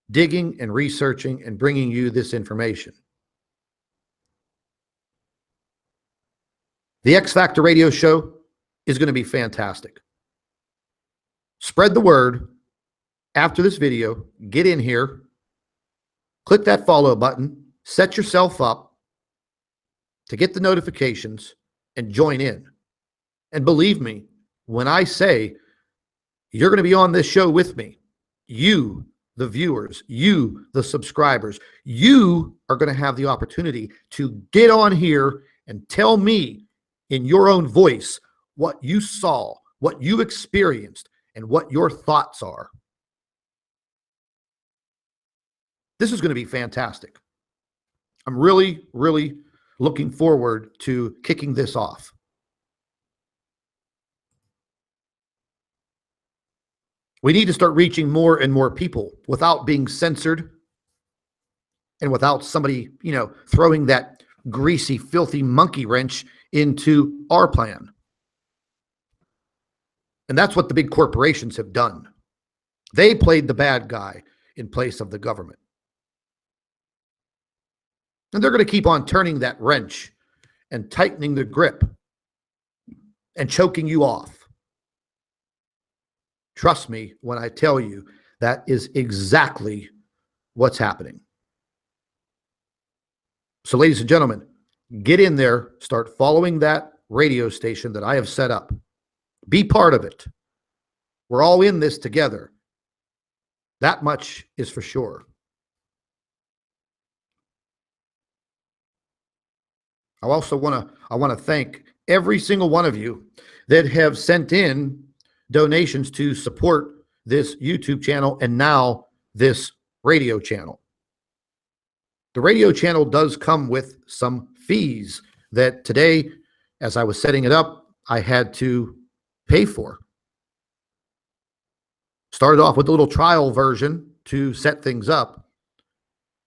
digging and researching and bringing you this information. The X Factor radio show is going to be fantastic. Spread the word. After this video, get in here, click that follow button, set yourself up to get the notifications and join in. And believe me, when I say you're going to be on this show with me, you, the viewers, you, the subscribers, you are going to have the opportunity to get on here and tell me in your own voice what you saw, what you experienced, and what your thoughts are. This is going to be fantastic. I'm really, really looking forward to kicking this off. We need to start reaching more and more people without being censored and without somebody, throwing that greasy, filthy monkey wrench into our plan. And that's what the big corporations have done. They played the bad guy in place of the government. And they're going to keep on turning that wrench and tightening the grip and choking you off. Trust me when I tell you that is exactly what's happening. So, ladies and gentlemen, get in there, start following that radio station that I have set up. Be part of it. We're all in this together. That much is for sure. I also want to thank every single one of you that have sent in donations to support this YouTube channel and now this radio channel. The radio channel does come with some fees that today, as I was setting it up, I had to pay for. Started off with a little trial version to set things up,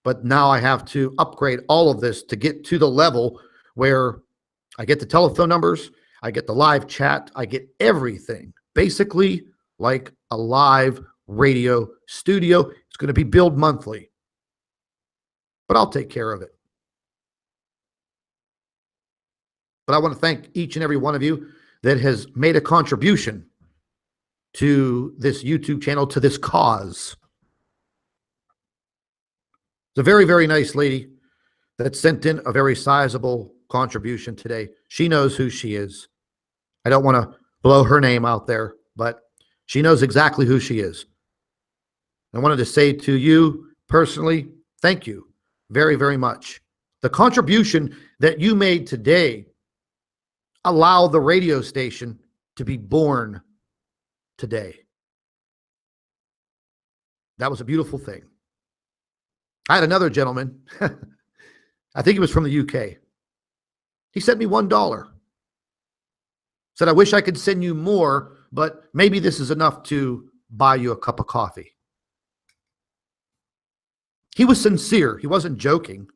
but now I have to upgrade all of this to get to the level where I get the telephone numbers, I get the live chat, I get everything. Basically like a live radio studio. It's going to be billed monthly, but I'll take care of it. But I want to thank each and every one of you that has made a contribution to this YouTube channel, to this cause. It's a very, very nice lady that sent in a very sizable contribution today. She knows who she is. I don't want to blow her name out there, but she knows exactly who she is. I wanted to say to you personally, thank you very, very much. The contribution that you made today allowed the radio station to be born today. That was a beautiful thing. I had another gentleman, I think he was from the UK. He sent me $1. Said, I wish I could send you more, but maybe this is enough to buy you a cup of coffee. He was sincere. He wasn't joking.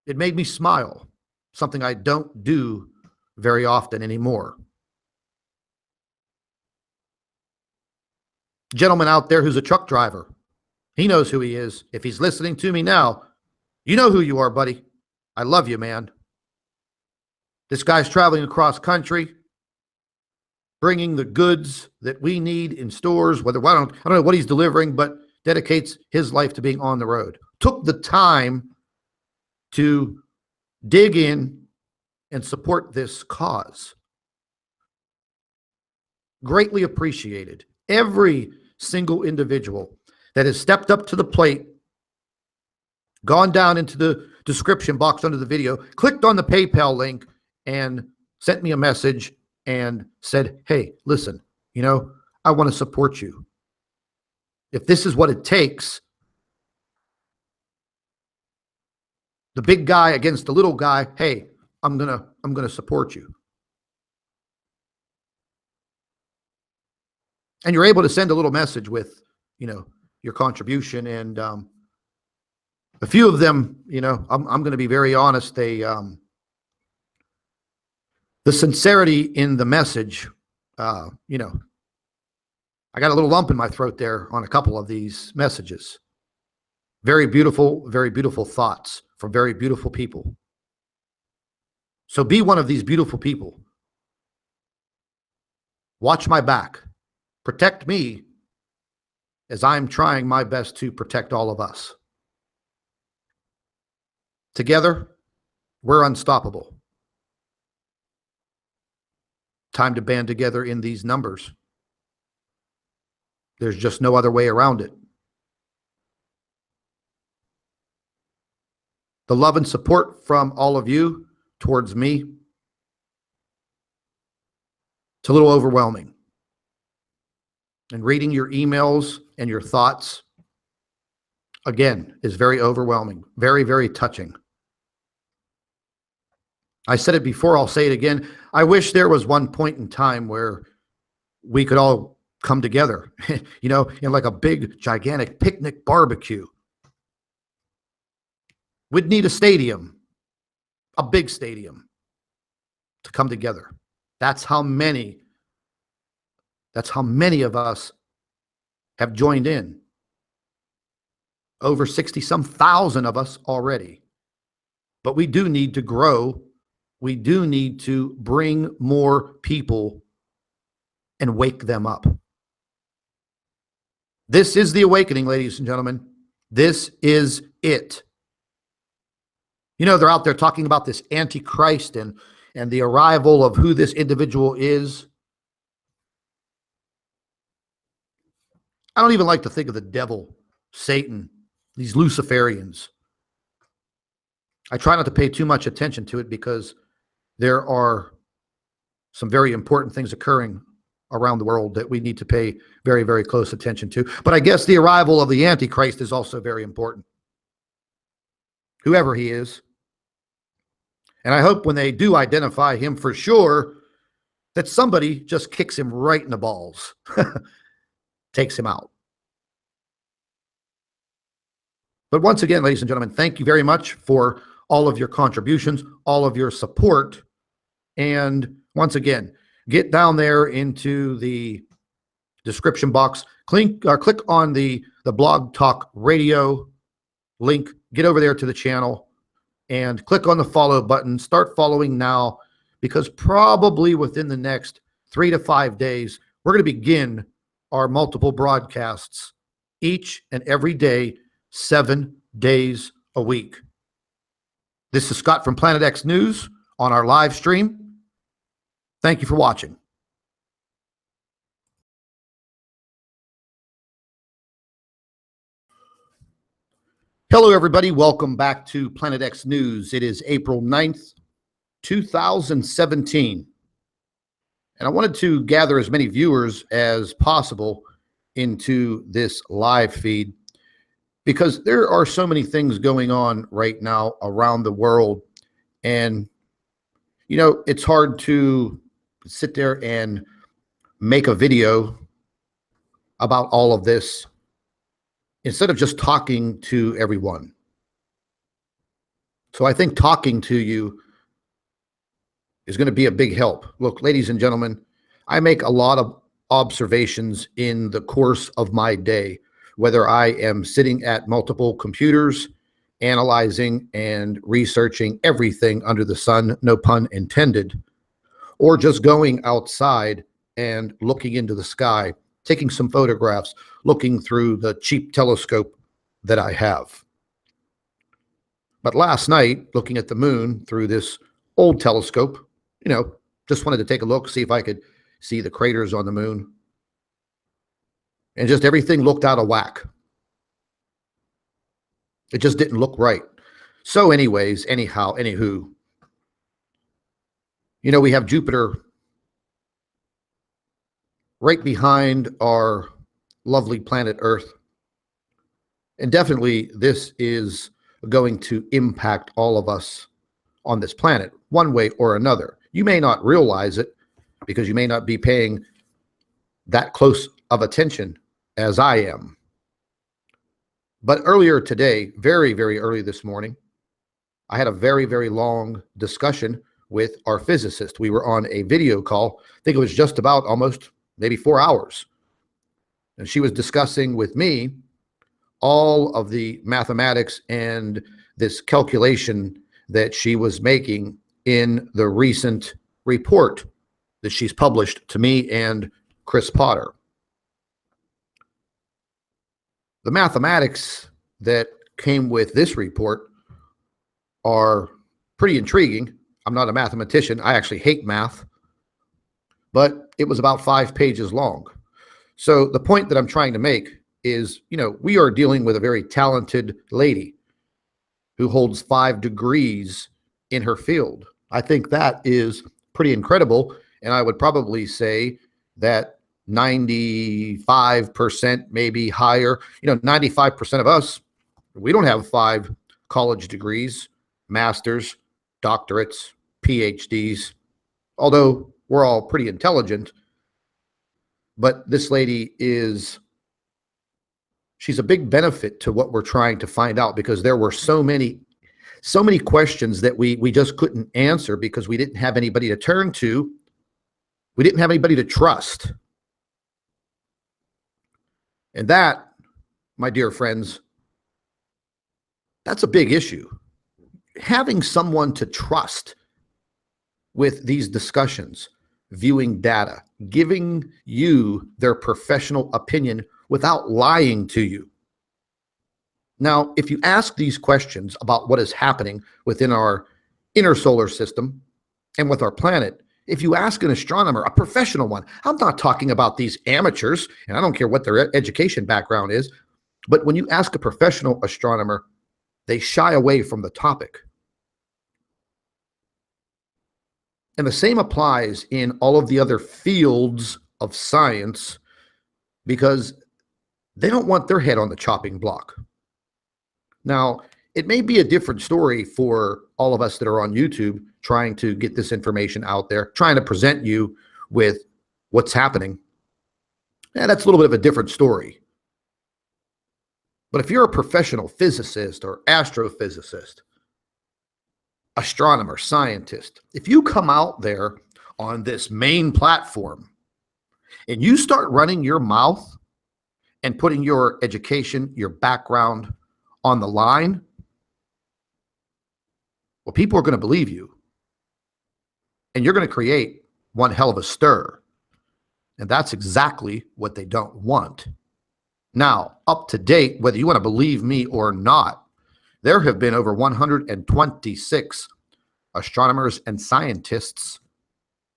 It made me smile, something I don't do very often anymore. Gentleman out there who's a truck driver, he knows who he is. If he's listening to me now, you know who you are, buddy. I love you, man. This guy's traveling across country, bringing the goods that we need in stores, whether I don't know what he's delivering, but dedicates his life to being on the road. Took the time to dig in and support this cause. Greatly appreciated. Every single individual that has stepped up to the plate, gone down into the description box under the video, clicked on the PayPal link, and sent me a message and said, hey, listen, I want to support you. If this is what it takes, the big guy against the little guy, hey, I'm gonna support you. And you're able to send a little message with, your contribution. And a few of them, I'm going to be very honest. The sincerity in the message, I got a little lump in my throat there on a couple of these messages. Very beautiful thoughts from very beautiful people. So be one of these beautiful people. Watch my back. Protect me as I'm trying my best to protect all of us. Together, we're unstoppable. Time to band together in these numbers. There's just no other way around it. The love and support from all of you towards me, it's a little overwhelming. And reading your emails and your thoughts, again, is very overwhelming, very touching. I said it before, I'll say it again. I wish there was one point in time where we could all come together, in like a big, gigantic picnic barbecue. We'd need a stadium, a big stadium, to come together. That's how many of us have joined in. Over 60-some thousand of us already. But we do need to grow. We do need to bring more people and wake them up. This is the awakening, ladies and gentlemen. This is it. They're out there talking about this Antichrist and the arrival of who this individual is. I don't even like to think of the devil, Satan, these Luciferians. I try not to pay too much attention to it because there are some very important things occurring around the world that we need to pay very close attention to. But I guess the arrival of the Antichrist is also very important. Whoever he is. And I hope when they do identify him for sure, that somebody just kicks him right in the balls. Takes him out. But once again, ladies and gentlemen, thank you very much for all of your contributions, all of your support. And once again, get down there into the description box, click on the Blog Talk Radio link, get over there to the channel and click on the follow button. Start following now, because probably within the next 3 to 5 days, we're going to begin our multiple broadcasts each and every day, 7 days a week. This is Scott from Planet X News on our live stream. Thank you for watching. Hello, everybody. Welcome back to Planet X News. It is April 9th, 2017. And I wanted to gather as many viewers as possible into this live feed because there are so many things going on right now around the world. And, it's hard to sit there and make a video about all of this instead of just talking to everyone. So I think talking to you is going to be a big help. Look, ladies and gentlemen, I make a lot of observations in the course of my day, whether I am sitting at multiple computers, analyzing and researching everything under the sun, no pun intended, or just going outside and looking into the sky, taking some photographs, looking through the cheap telescope that I have. But last night, looking at the moon through this old telescope, just wanted to take a look, see if I could see the craters on the moon. And just everything looked out of whack. It just didn't look right. So anywho, we have Jupiter right behind our lovely planet Earth. And definitely this is going to impact all of us on this planet one way or another. You may not realize it because you may not be paying that close of attention as I am. But earlier today, very, very early this morning, I had a very, very long discussion with our physicist. We were on a video call. I think it was just about almost maybe 4 hours. And she was discussing with me all of the mathematics and this calculation that she was making in the recent report that she's published to me and Chris Potter. The mathematics that came with this report are pretty intriguing. I'm not a mathematician. I actually hate math, but it was about 5 pages long. So the point that I'm trying to make is, we are dealing with a very talented lady who holds 5 degrees in her field. I think that is pretty incredible. And I would probably say that 95%, maybe higher, 95% of us, we don't have 5 college degrees, masters, doctorates, PhDs, although we're all pretty intelligent. But this lady she's a big benefit to what we're trying to find out, because there were so many questions that we just couldn't answer because we didn't have anybody to turn to. We didn't have anybody to trust. And that, my dear friends, that's a big issue. Having someone to trust with these discussions, viewing data, giving you their professional opinion without lying to you. Now, if you ask these questions about what is happening within our inner solar system and with our planet, if you ask an astronomer, a professional one, I'm not talking about these amateurs, and I don't care what their education background is, but when you ask a professional astronomer, they shy away from the topic. And the same applies in all of the other fields of science, because they don't want their head on the chopping block. Now, it may be a different story for all of us that are on YouTube trying to get this information out there, trying to present you with what's happening. Yeah, that's a little bit of a different story. But if you're a professional physicist or astrophysicist, astronomer, scientist, if you come out there on this main platform and you start running your mouth and putting your education, your background on the line, well, people are going to believe you. And you're going to create one hell of a stir. And that's exactly what they don't want. Now, up to date, whether you want to believe me or not, there have been over 126 astronomers and scientists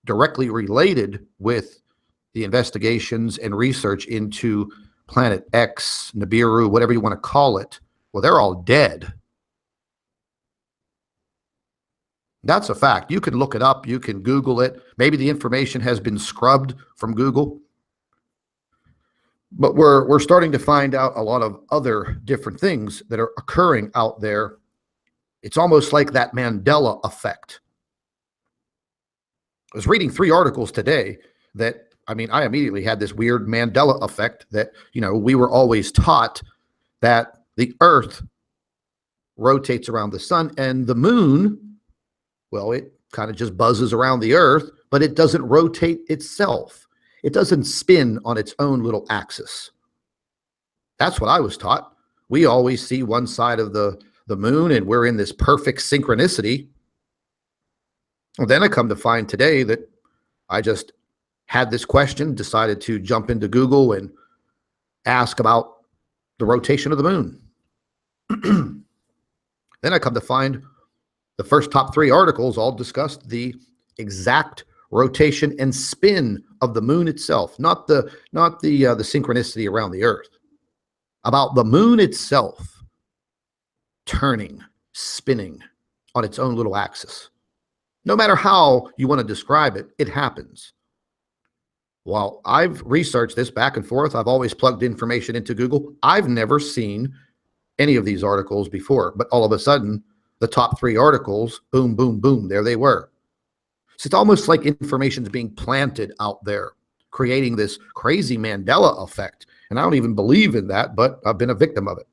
directly related with the investigations and research into Planet X, Nibiru, whatever you want to call it. Well, they're all dead. That's a fact. You can look it up. You can Google it. Maybe the information has been scrubbed from Google. But we're starting to find out a lot of other different things that are occurring out there. It's almost like that Mandela effect. I was reading 3 articles today that, I immediately had this weird Mandela effect that, we were always taught that the Earth rotates around the sun and the moon, well, it kind of just buzzes around the Earth, but it doesn't rotate itself. It doesn't spin on its own little axis. That's what I was taught. We always see one side of the moon and we're in this perfect synchronicity. Well, then I come to find today that I just had this question, decided to jump into Google and ask about the rotation of the moon. Then I come to find the first top 3 articles all discussed the exact rotation and spin of the moon itself, not the synchronicity around the Earth. About the moon itself turning, spinning on its own little axis. No matter how you want to describe it, it happens. While I've researched this back and forth, I've always plugged information into Google. I've never seen any of these articles before, but all of a sudden, the top 3 articles, boom, boom, boom, there they were. So it's almost like information's being planted out there, creating this crazy Mandela effect. And I don't even believe in that, but I've been a victim of it.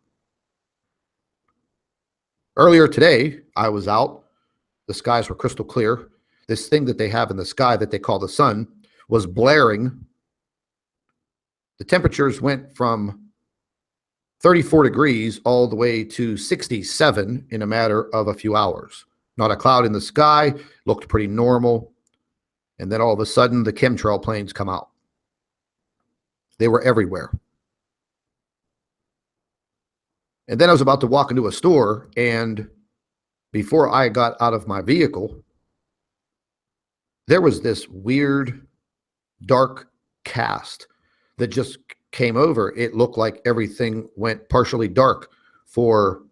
Earlier today, I was out. The skies were crystal clear. This thing that they have in the sky that they call the sun was blaring. The temperatures went from 34 degrees all the way to 67 in a matter of a few hours. Not a cloud in the sky, looked pretty normal. And then all of a sudden, the chemtrail planes come out. They were everywhere. And then I was about to walk into a store, and before I got out of my vehicle, there was this weird, dark cast that just came over. It looked like everything went partially dark for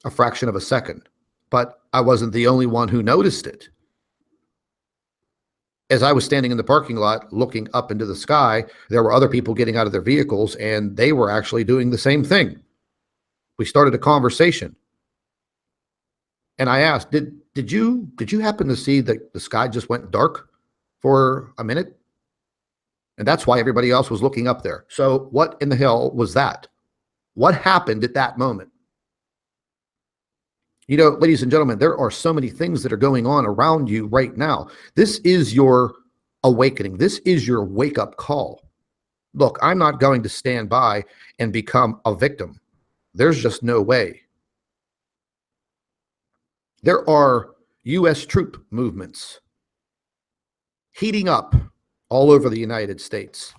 a fraction of a second, but I wasn't the only one who noticed it. As I was standing in the parking lot looking up into the sky, there were other people getting out of their vehicles, and they were actually doing the same thing. We started a conversation, and I asked, did you happen to see that the sky just went dark for a minute? And that's why everybody else was looking up there. So what in the hell was that? What happened at that moment? You know, ladies and gentlemen, there are so many things that are going on around you right now. This is your awakening. This is your wake-up call. Look, I'm not going to stand by and become a victim. There's just no way. There are U.S. troop movements heating up all over the United States.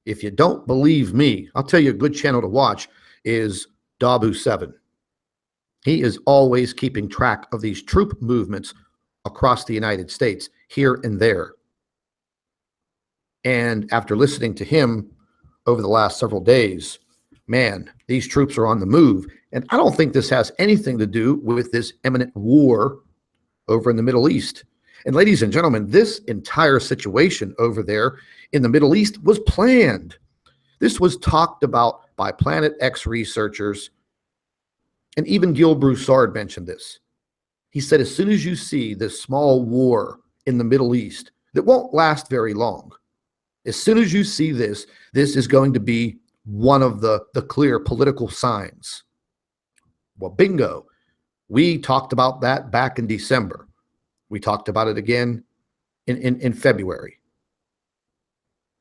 If you don't believe me, I'll tell you a good channel to watch is Dabu7. He is always keeping track of these troop movements across the United States, here and there. And after listening to him over the last several days, man, these troops are on the move. And I don't think this has anything to do with this imminent war over in the Middle East. And ladies and gentlemen, this entire situation over there in the Middle East was planned. This was talked about by Planet X researchers. And even Gil Broussard mentioned this. He said, as soon as you see this small war in the Middle East that won't last very long, as soon as you see this, this is going to be one of the clear political signs. Well, bingo. We talked about that back in December. We talked about it again in February.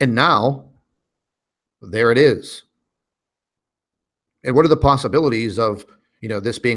And now, there it is. And what are the possibilities of, this being